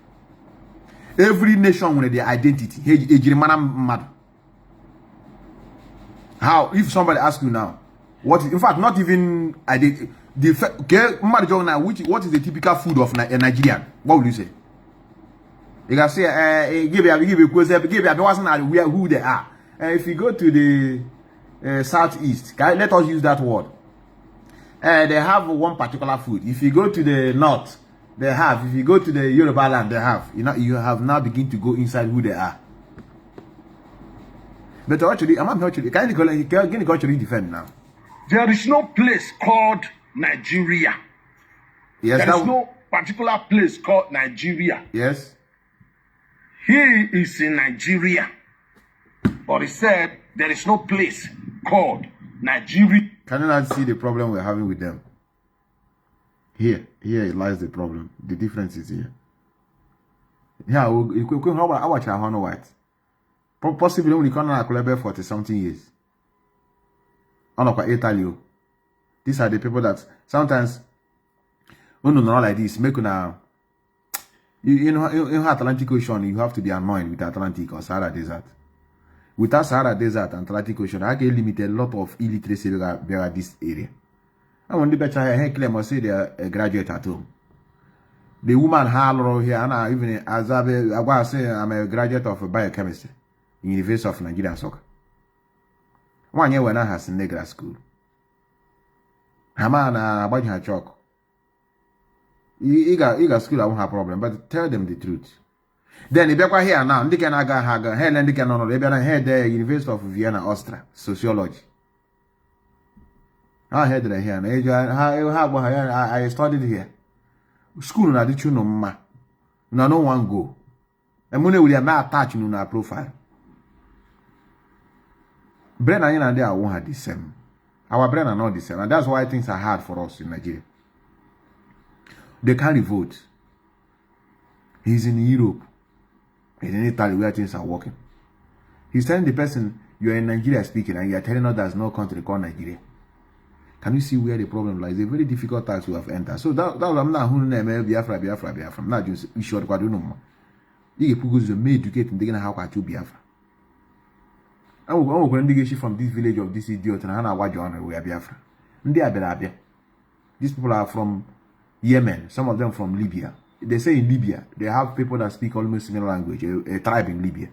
Every nation with their identity. How, if somebody asks you now, what is, in fact, not even identity. What is the typical food of a Nigerian? What would you say? You can say, give who they are. If you go to the southeast, let us use that word. They have one particular food. If you go to the north, they have. If you go to the Yoruba land, they have. You have now begin to go inside who they are. But actually, can you actually defend now? There is no place called Nigeria. Yes, there is no particular place called Nigeria. Yes. He is in Nigeria. But he said there is no place called Nigeria. Can you not see the problem we're having with them? Here lies the problem. The difference is here. Yeah, I watch our honor white. Possibly when you come on a 40 something years. On Italy. These are the people that sometimes when you know like this, make una In Atlantic Ocean, you have to be annoyed with Atlantic or Sahara Desert. Without Sahara Desert and Atlantic Ocean, I can limit a lot of illiteracy around this area. I want to bet I claim or say they are a graduate at home. The woman Halo here, and even as I say, I'm a graduate of biochemistry in University of Nigeria Soccer. 1 year when I has in Negra school. Hamana about her chalk. You got school, I won't have problem, but tell them the truth. Then if you're here now, they can aga haga, hell and they can honor, they head the University of Vienna, Austria, sociology. I heard that here, I studied here. School na di chuno mma. Na no one go. And when we are attached to our profile. Brain and they won't have the same. Our brain are not the same. And that's why things are hard for us in Nigeria. They can't vote. He's in Europe. He's in Italy where things are working. He's telling the person, you're in Nigeria speaking, and you're telling us there's no country called Nigeria. Can you see where the problem lies? It's a very difficult task we have entered. So that I'm not who name Biafra. I'm not just sure what do no more. You get people who educate and they gonna how to Biafra. I'm going to get from this village of this idiot and Hana Wajon where Biafra. They are Berabia. These people are from Yemen, some of them from Libya. They say in Libya, they have people that speak almost similar language, a tribe in Libya.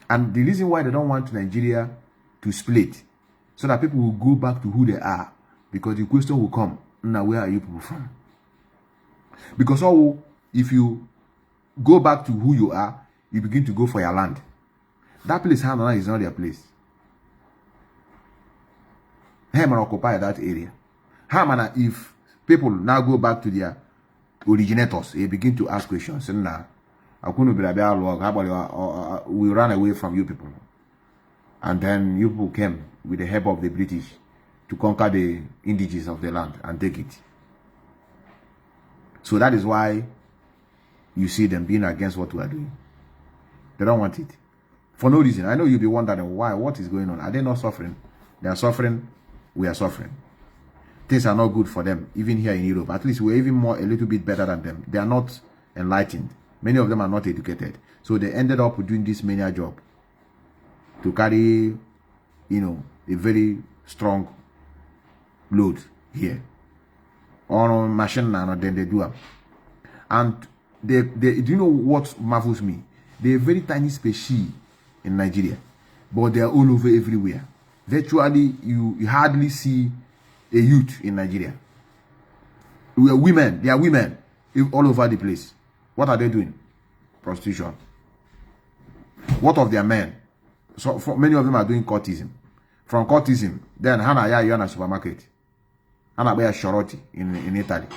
And the reason why they don't want Nigeria to split, so that people will go back to who they are, because the question will come, now where are you people from? Because if you go back to who you are, you begin to go for your land. That place, Hamana, is not their place. Hamana occupy that area. Hamana, if people now go back to their originators, they begin to ask questions. And now, we ran away from you people. And then you people came with the help of the British to conquer the indigenous of the land and take it. So that is why you see them being against what we are doing. They don't want it. For no reason. I know you'll be wondering why, what is going on? Are they not suffering? They are suffering, we are suffering. Things are not good for them, even here in Europe. At least we're even more, a little bit better than them. They are not enlightened. Many of them are not educated. So they ended up doing this mania job to carry, a very strong load here. On machine and then they do it. And they do you know what marvels me? They're a very tiny species in Nigeria, but they are all over everywhere. Virtually, you hardly see a youth in Nigeria. They are women all over the place. What are they doing? Prostitution. What of their men? So many of them are doing courtism. From courtism, then Hana you in a supermarket. Hana buy a shorty in Italy.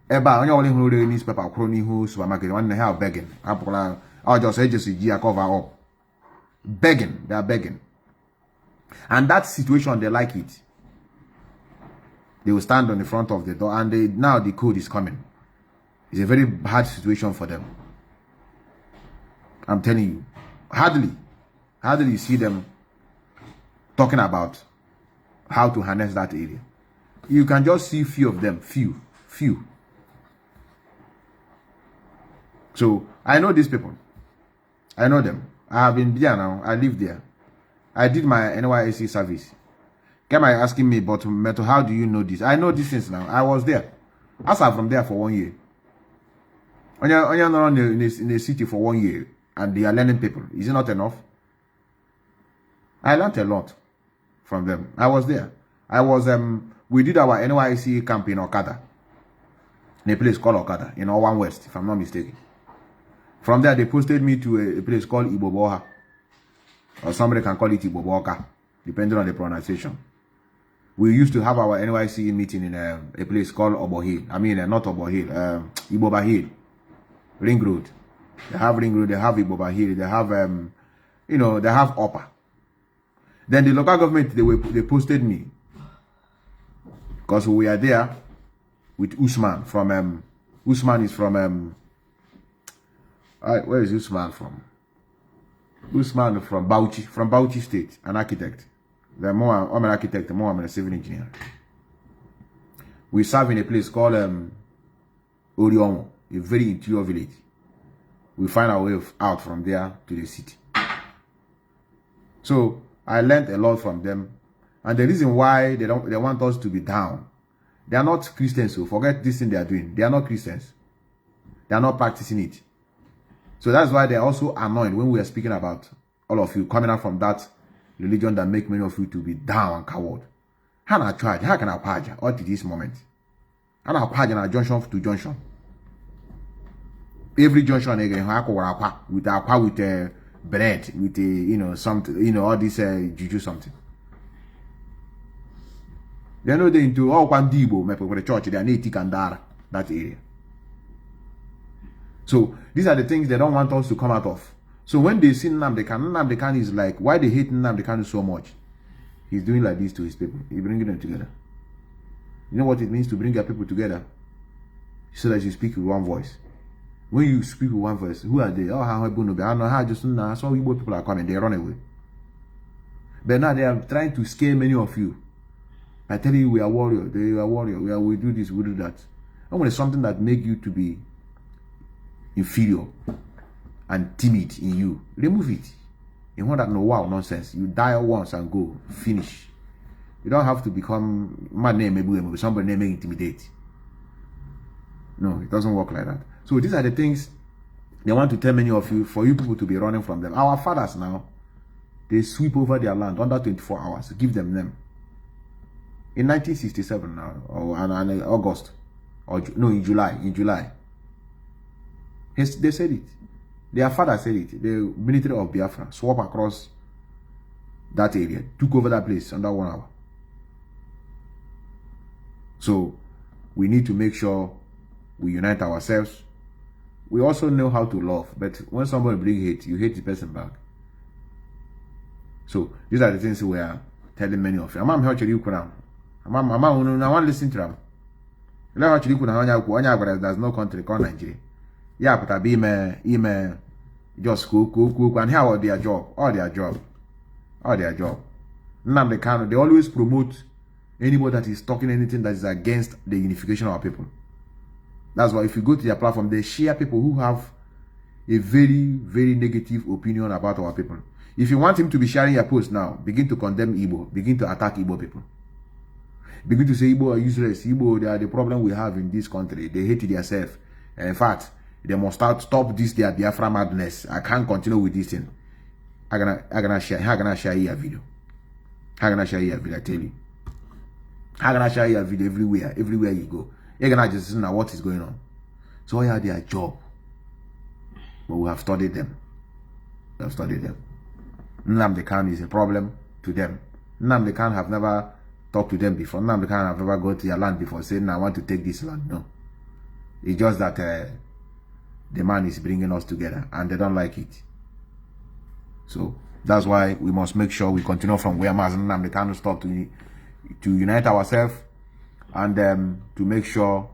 Eba only only who read newspaper crony who supermarket when they have begging. Or just agency cover up. Begging, they are begging. And that situation, they like it. They will stand on the front of the door, and now the code is coming. It's a very hard situation for them. I'm telling you, hardly you see them talking about how to harness that area. You can just see few of them, few. So I know these people. I know them. I have been there now. I live there. I did my NYSC service. Come asking me, but Meto, how do you know this? I know these things now. I was there. I sat from there for 1 year. When you're not in the city for 1 year and they are learning people, is it not enough? I learned a lot from them. I was there. We did our NYSC camp in Okada, in a place called Okada, in Owan West, if I'm not mistaken. From there, they posted me to a place called Iboboha, or somebody can call it Iboboka, depending on the pronunciation. We used to have our NYC meeting in a place called Obo Hill. I mean, not Obo Hill, Iboba Hill, Ring Road. They have Ring Road, they have Iboba Hill, they have, they have Upper. Then the local government, they posted me, because we are there with Usman from, Usman is from, where is Usman from? Usman from Bauchi State, an architect. I'm an architect, I'm a civil engineer. We serve in a place called Orionwo, a very interior village. We find our way out from there to the city. So I learned a lot from them. And the reason why they want us to be down, they are not Christians, so forget this thing they are doing. They are not Christians. They are not practicing it. So that's why they are also annoyed when we are speaking about all of you coming out from that religion that make many of you to be down and coward. How can I charge? How can I page up to this moment? How can I page on junction to junction? Every junction again, with bread, with something, all this juju something. They know they into all Kwandibo, for the church, they are native Kandara, that area. So these are the things they don't want us to come out of. So when they see Nnamdi Kanu is like, why they hate Nnamdi Kanu so much? He's doing like this to his people. He's bringing them together. You know what it means to bring your people together? So that you speak with one voice. When you speak with one voice, who are they? Oh, how I don't know how just I saw Igbo people are coming, they run away. But now they are trying to scare many of you. I tell you, we are warrior. They are warrior. We do this, we do that. And when it's something that make you to be inferior and timid in you, remove it. You want that no wow nonsense. You die once and go finish. You don't have to become my name maybe somebody name intimidate. No, it doesn't work like that. So these are the things they want to tell many of you, for you people to be running from them. Our fathers now, they sweep over their land under 24 hours. Give them. In 1967 now, or in August, or no, in July. They said it. Their father said it. The military of Biafra swept across that area, took over that place under 1 hour. So we need to make sure we unite ourselves. We also know how to love, but when somebody brings hate, you hate the person back. So these are the things we are telling many of you. I'm here to you now. I want to listen to them. There's no country called Nigeria. Yeah, but I be me just cook and here all their job. Nnamdi Kanu, they always promote anybody that is talking anything that is against the unification of our people. That's why if you go to their platform, they share people who have a very, very negative opinion about our people. If you want him to be sharing your post now, begin to condemn Igbo, begin to attack Igbo people. Begin to say Igbo are useless, Igbo, they are the problem we have in this country. They hate themselves. In fact, they must stop this their Biafra madness. I can't continue with this thing. I'm gonna share your video. I tell you. I'm gonna share your video everywhere you go. You're gonna just know what is going on. So yeah, their job. But we have studied them. Nnamdi Kanu is a problem to them. Nnamdi Kanu have never talked to them before. Nnamdi Kanu have never gone to their land before saying, I want to take this land. No. It's just that the man is bringing us together and they don't like it. So that's why we must make sure we continue from where Mazi Nnamdi Kanu stopped to unite ourselves and to make sure.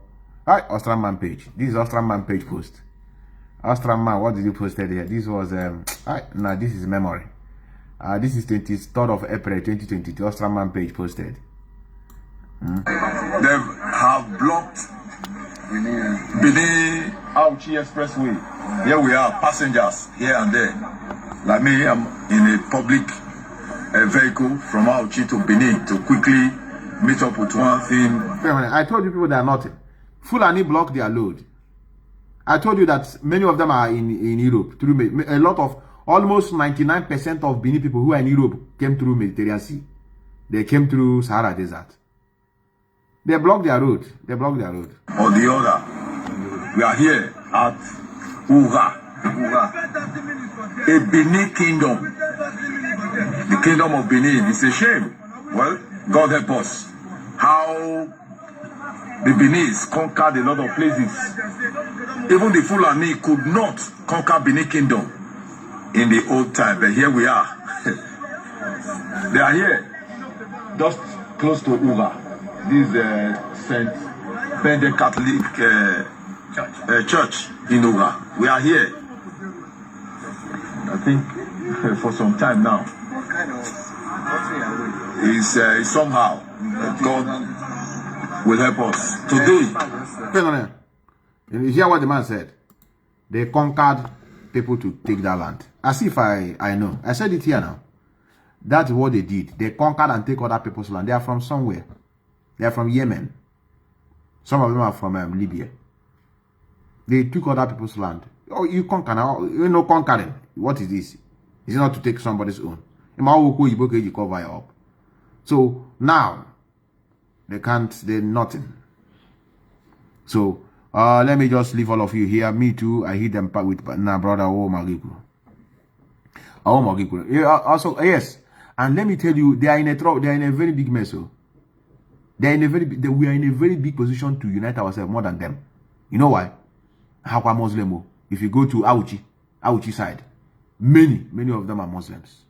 Hi, Austrian Man page. This is Austrian Man page post. Austrian Man, what did you post here? This was now this is memory. This is 23rd of April 2022. Austrian Man page posted. They have blocked Benin Auchi Expressway. Here we are, passengers here and there. Like me, I'm in a public vehicle from Auchi to Benin to quickly meet up with one thing. I told you people they are not. Fulani blocked their load. I told you that many of them are in Europe. Through a lot of, almost 99% of Benin people who are in Europe came through Mediterranean Sea. They came through Sahara Desert. They blocked their road. Or the other. We are here at Uga, a Benin kingdom. The kingdom of Benin. It's a shame. Well, God help us. How the Benin's conquered a lot of places. Even the Fulani could not conquer Benin kingdom in the old time. But here we are. They are here, just close to Uga. This is Saint Benedict Catholic Church in Uga. We are here. I think for some time now. Is somehow God will help us today. And you hear what the man said? They conquered people to take that land. As if I know. I said it here now. That's what they did. They conquered and take other people's land. They are from somewhere. They are from Yemen. Some of them are from Libya. They took other people's land. Oh, you conquer now. You know conquering. What is this? It's not to take somebody's own. You cover up. So now they can't. They're nothing. So let me just leave all of you here. Me too. I hit them with brother. Oh Magiku. Oh Magiku. Also yes. And let me tell you, they are in a trouble. They are in a very big mess. So they are in a very. We are in a very big position to unite ourselves more than them. You know why? How are Muslim? If you go to Auchi side, many of them are Muslims.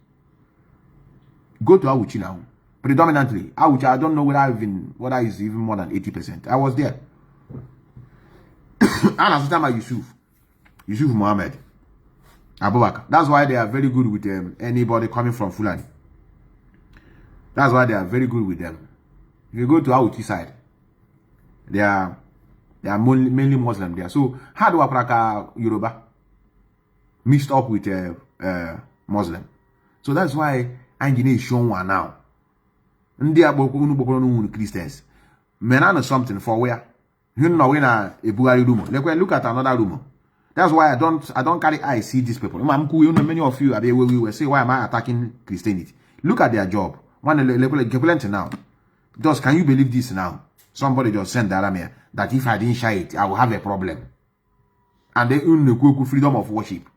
Go to Auchi now. Predominantly, Auchi. I don't know whether is even more than 80%. I was there. And as time Yusuf Muhammad, Abubakar. That's why they are very good with anybody coming from Fulani. That's why they are very good with them. If you go to Auchi side, they are mainly Muslim there. So how do Apraka Yoruba mixed up with Muslim? So that's why Anjine is shown one now. Ndia boko Christians. Men something for where you know when a Bugari rumor. Look at another rumor. That's why I don't carry eye see these people. Many of you we will say, why am I attacking Christianity? Look at their job. One now. Just can you believe this now? Somebody just sent that that if I didn't share it, I will have a problem. And they freedom of worship.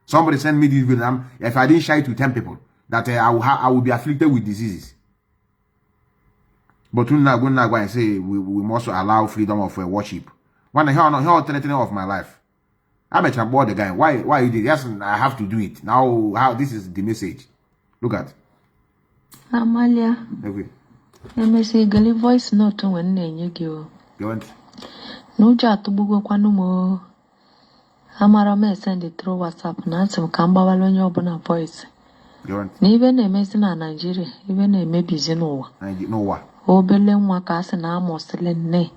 Somebody sent me this video. If I didn't share it to 10 people, that I will be afflicted with diseases. But we're not going to say we must allow freedom of worship. When I hear threatening of my life, I'm a bored the guy. Why you did? Yes, I have to do it. Now, this is the message. Look at. Amalia. Okay. MSC Gully voice note when you go. You want? No chat to Bugo Quanumo. Amara may send it through WhatsApp. Not some Cambavalon Bona voice. You want? Even a Messin Nigeria, even a maybe Zenoa. I didn't know what. Obelem Wakas and Amos ne.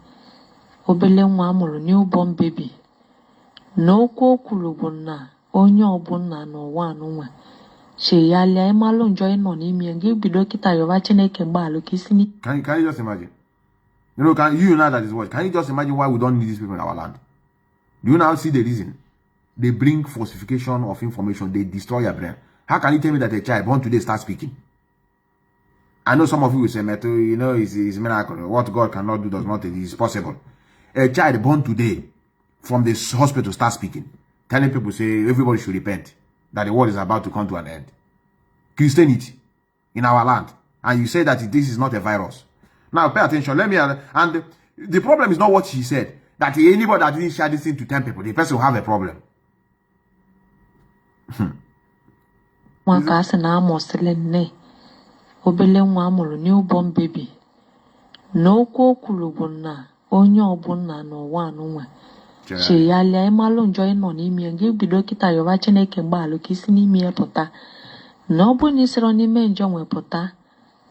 Obelem Wamor, newborn baby. No Kokulubuna, Onyo Buna, no one. She yalia malon join on him and give Bidokita your vaccinate and bar kissing. Can you just imagine? You know, you know that is what? Can you just imagine why we don't need these people in our land? Do you now see the reason? They bring falsification of information, they destroy your brain. How can you tell me that a child born today starts speaking? I know some of you will say, you know, it's miracle. What God cannot do does not, it is possible. A child born today from the hospital starts speaking, telling people, say, everybody should repent, that the world is about to come to an end. Christianity in our land. And you say that this is not a virus. Now, pay attention. And the problem is not what she said. That anybody that didn't share this thing to 10 people, the person will have a problem. Newborn baby. No Kokulubuna, Onyo Buna, no one. She yalia malon join on him and give Bidokita your vaccinate and bar kissing me a pota. No bonus on him and John Wepota.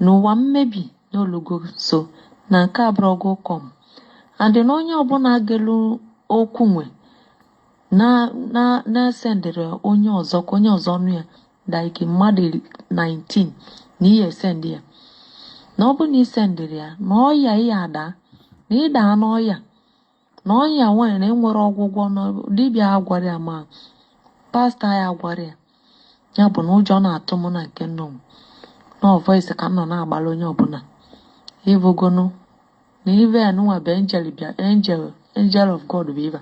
No one maybe, no logo so. Nanka brogo come. And the Onyo Bona gelu okumwe. Na sendere Onyo Zokonyo Zonia, like in Madi 19. Ni send ya. Nobody send ya. No ya yada. Ni da no ya. No ya wan e nwere ogwugwo no dibia agware ama. Pastor ya agware. Ya bụ na ụjọ na-atụ m na nke nno. No voice ka nọ na-agbala onye ọbụla. Ivogonu. Na ive anụwa bụ angel of God bụ ive.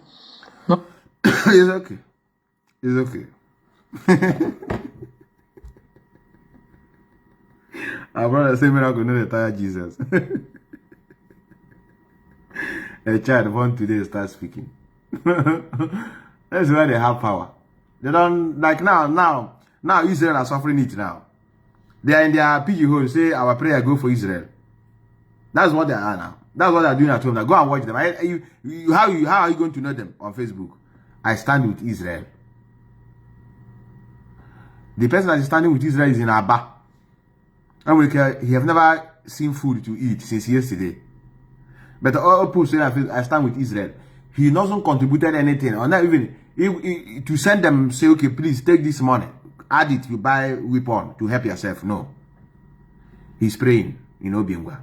No. It's okay. It's okay. Our brother say miracle no retire Jesus. A child born today start speaking. That's why they have power. They don't like now Israel are suffering it now. They are in their PG hole say our prayer go for Israel. That's what they are now. That's what they're doing at home now. Go and watch them. How are you going to know them on Facebook? I stand with Israel. The person that is standing with Israel is in Abba. And he have never seen food to eat since yesterday. But all people say I stand with Israel. He doesn't contributed anything, or not even to send them, say, okay, please take this money, add it, you buy weapon to help yourself. No. He's praying, Bingwa.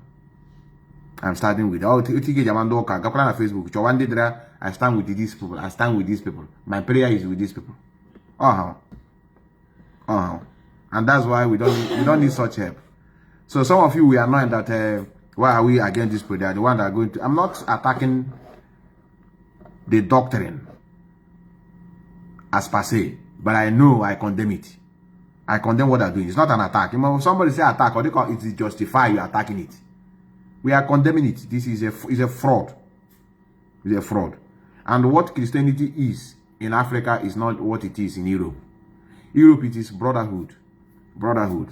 I'm starting with Facebook. I stand with these people. I stand with these people. My prayer is with these people. And that's why we don't need such help. So some of you we are knowing that why are we against this prayer? The one that are going to. I'm not attacking the doctrine as per se, but I know I condemn it. I condemn what they're doing. It's not an attack. If somebody say attack, or they call it justify you attacking it. We are condemning it. This is a fraud. It's a fraud. And what Christianity is in Africa is not what it is in Europe. Europe, it is brotherhood. Brotherhood.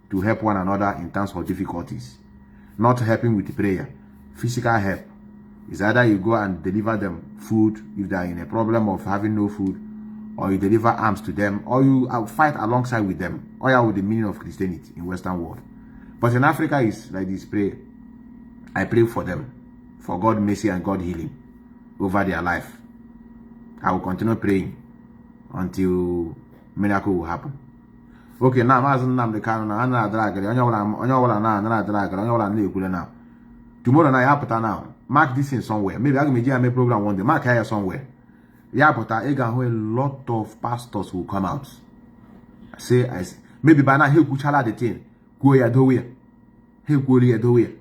To help one another in times of difficulties. Not helping with prayer. Physical help. It's either you go and deliver them food if they are in a problem of having no food, or you deliver arms to them, or you fight alongside with them. Or you are with the meaning of Christianity in Western world. But in Africa, it's like this prayer. I pray for them, for God mercy and God healing over their life. I will continue praying until miracle will happen. Okay, now Mazi Nnamdi Kanu na ana drag onye wala na drag onye wala na ekule now. Tomorrow na ya put now. Mark this in somewhere. Maybe I can make a program one day. Mark here somewhere. Yeah, but a lot of pastors will come out. Say, maybe by now he could chala the thing. Go ya do we. He go ya do we.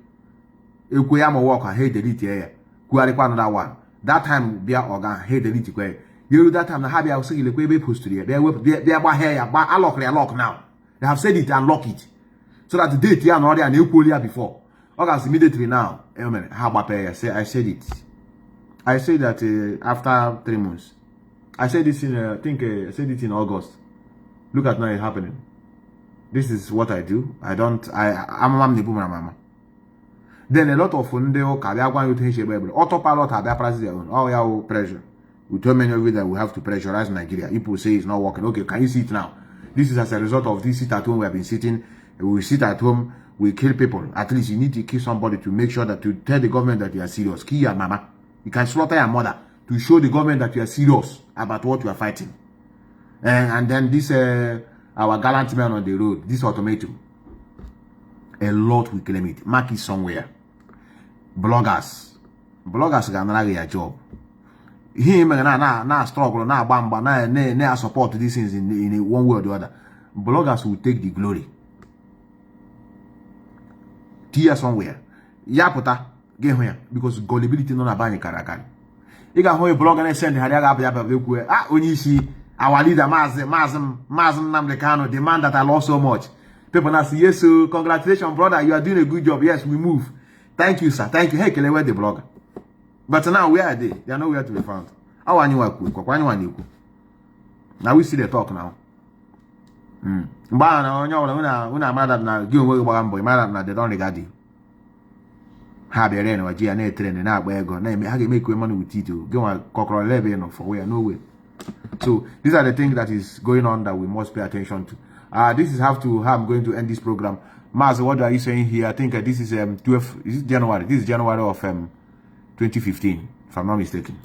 If we am a worker, he delete here. Go another one. That time be a organ, he delete it. You that time the habit I was saying the post to there. They are here, but unlock now. They have said it and lock it. So that the date here and already and equally before. August immediately now. How about I said it. I said that after 3 months. I said this in I said it in August. Look at now it's happening. This is what I do. I'm mama. Then a lot of autopilot have their prices their own. Oh yeah, pressure. We told many of you that we have to pressurize Nigeria. People say it's not working. Okay, can you see it now? This is as a result of this sit at home we have been sitting. We sit at home, we kill people. At least you need to kill somebody to make sure that to tell the government that you are serious. Kill your mama. You can slaughter your mother to show the government that you are serious about what you are fighting. And then this our gallant men on the road, this ultimatum. A lot will claim it. Mark it somewhere. Bloggers can rag your job. Him na struggle, na bamba, na support these things in one way or the other. Bloggers will take the glory. Tia somewhere. Yapota, get here because gullibility no na bani karakari. You can hold a blogger and send her when you see our leader Mazi Nnamdi Kanu demand that I lost so much. People now say, yes, so congratulations, brother, you are doing a good job. Yes, we move. Thank you, sir. Thank you. Hey, Kele, where the blogger? But now, where are they? They are nowhere to be found. How are you? Now we see the talk now. They don't regard you. Have your own GNA training now where go. How you make money with it to go and cockroach level for where no way. So these are the things that is going on that we must pay attention to. This is how I'm going to end this program. Maz, what are you saying here? I think this is 12. Is it January? This is January of 2015, if I'm not mistaken.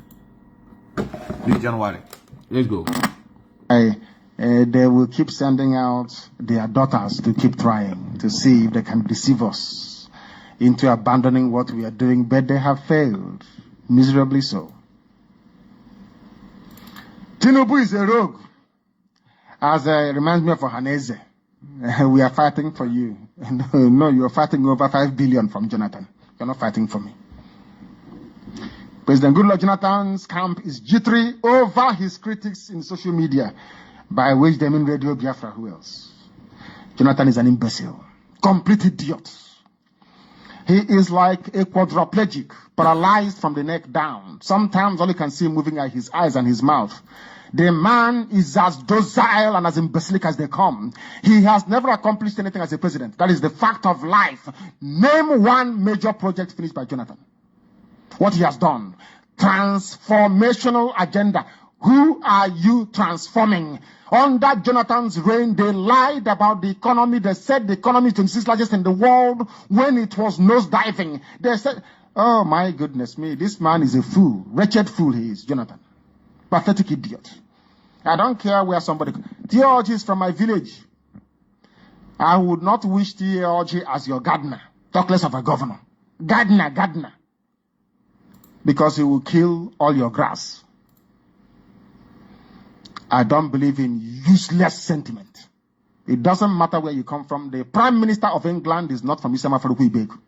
This is January. Let's go. They will keep sending out their daughters to keep trying to see if they can deceive us into abandoning what we are doing, but they have failed miserably so. Tinubu is a rogue. As reminds me of Ohaneze. We are fighting for you. No, you are fighting over 5 billion from Jonathan. You're not fighting for me. President Goodluck Jonathan's camp is jittery over his critics in social media, by which they mean Radio Biafra. Who else? Jonathan is an imbecile, complete idiot. He is like a quadriplegic, paralyzed from the neck down. Sometimes all you can see moving are his eyes and his mouth. The man is as docile and as imbecilic as they come. He has never accomplished anything as a president. That is the fact of life. Name one major project finished by Jonathan. What he has done. Transformational agenda. Who are you transforming? Under Jonathan's reign, they lied about the economy. They said the economy is 26th largest in the world when it was nosediving. They said, Oh my goodness me, this man is a fool. Wretched fool he is, Jonathan. Pathetic idiot. I don't care where somebody... Theology is from my village. I would not wish theology as your gardener. Talk less of a governor. Gardener. Because he will kill all your grass. I don't believe in useless sentiment. It doesn't matter where you come from. The Prime Minister of England is not from Isama Faruku.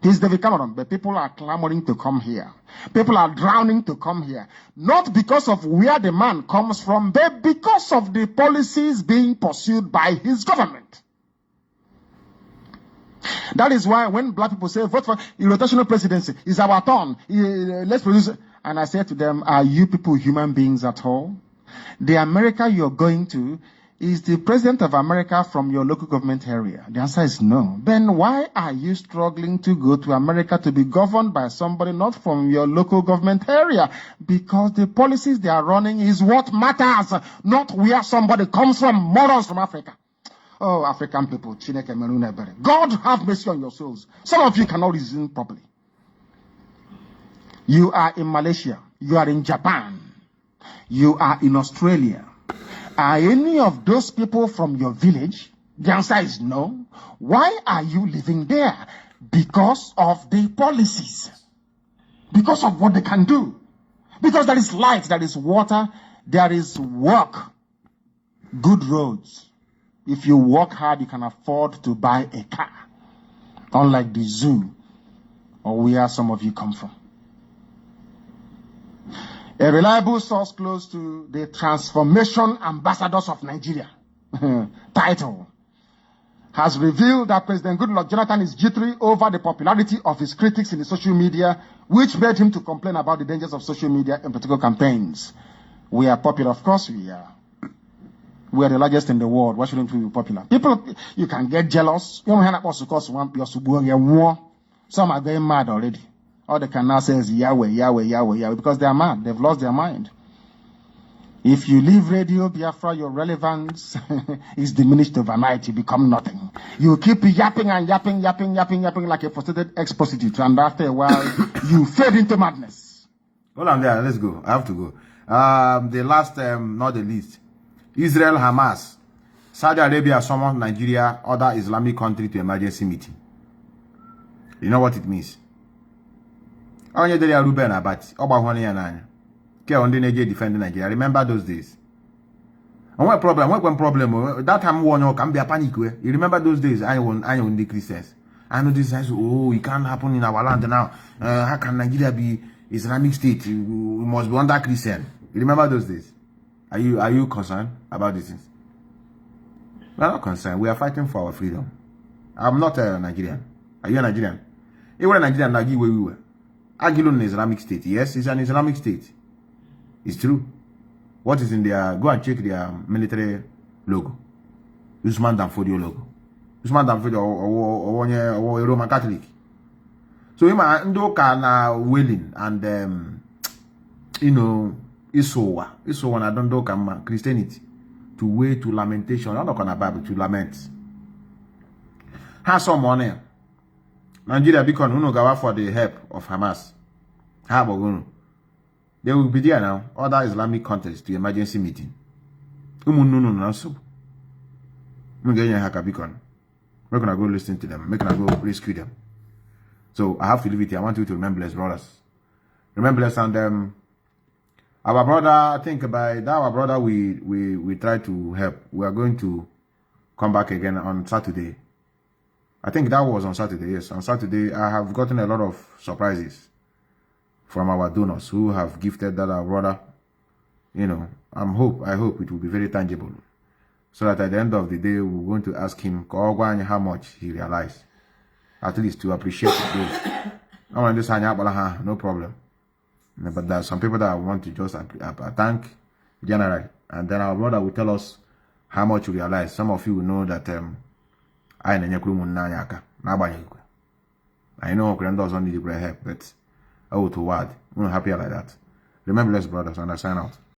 He's David Cameron, but people are clamoring to come here. People are drowning to come here. Not because of where the man comes from, but because of the policies being pursued by his government. That is why when black people say, vote for a rotational presidency, it's our turn, let's produce... And I say to them, are you people human beings at all? The America you're going to is the president of America from your local government area. The answer is no. Then why are you struggling to go to America to be governed by somebody not from your local government area? Because the policies they are running is what matters, not where somebody comes from, morons from Africa. Oh, African people, God have mercy on your souls. Some of you cannot reason properly. You are in Malaysia. You are in Japan. You are in Australia. Are any of those people from your village? The answer is no. Why are you living there? Because of the policies. Because of what they can do. Because there is light, there is water, there is work, good roads. If you work hard, you can afford to buy a car. Unlike the zoo or where some of you come from. A reliable source close to the Transformation Ambassadors of Nigeria title has revealed that President Goodluck Jonathan is jittery over the popularity of his critics in the social media, which made him to complain about the dangers of social media in political campaigns. We are popular, of course we are. We are the largest in the world. Why shouldn't we be popular? People, you can get jealous. Some are going mad already. All they can now say is Yahweh, because they are mad. They've lost their mind. If you leave Radio Biafra, your relevance is diminished overnight. You become nothing. You keep yapping and yapping like a frustrated ex-prostitute. And after a while, you fade into madness. Hold on there. Let's go. I have to go. The last, not the least. Israel, Hamas. Saudi Arabia summoned Nigeria, other Islamic country to emergency meeting. You know what it means? Onye dere Ruben Abati, Obahone Yananya. Ke on the defending Nigeria. Remember those days? And what problem? That time one can be a panic. You remember those days? I own the Christians. I know this says, oh, it can't happen in our land now. How can Nigeria be Islamic state? We must be under Christian. You remember those days? Are you concerned about these things? We are not concerned. We are fighting for our freedom. I'm not a Nigerian. Are you a Nigerian? You were a Nigerian, like we were. Agilon is Islamic State. Yes, it's an Islamic state. It's true. What is in their... Go and check their military logo. Usman Danfodio logo. Usman Danfodio or a Roman Catholic. So you know, willing and you know, Isowa I don't know Christianity to way to lamentation. I'm not gonna Bible to lament. Has some money. Nigeria become Unogawa for the help of Hamas. They will be there now. Other Islamic countries to emergency meeting. No. We're gonna go listen to them. We're gonna go rescue them. So I have to leave it here. I want you to remember us, brothers. Remember us and our brother. I think by that our brother we try to help. We are going to come back again on Saturday. I think that was on Saturday. Yes, on Saturday I have gotten a lot of surprises from our donors who have gifted that our brother. You know, I hope it will be very tangible, so that at the end of the day we're going to ask him how much he realized, at least to appreciate it. I want to say no problem. But there are some people that want to just thank generally, and then our brother will tell us how much you realize. Some of you will know that I know Grand doesn't need help, but I would to word. I'm happy like that. Remember, let's brothers, and I sign out.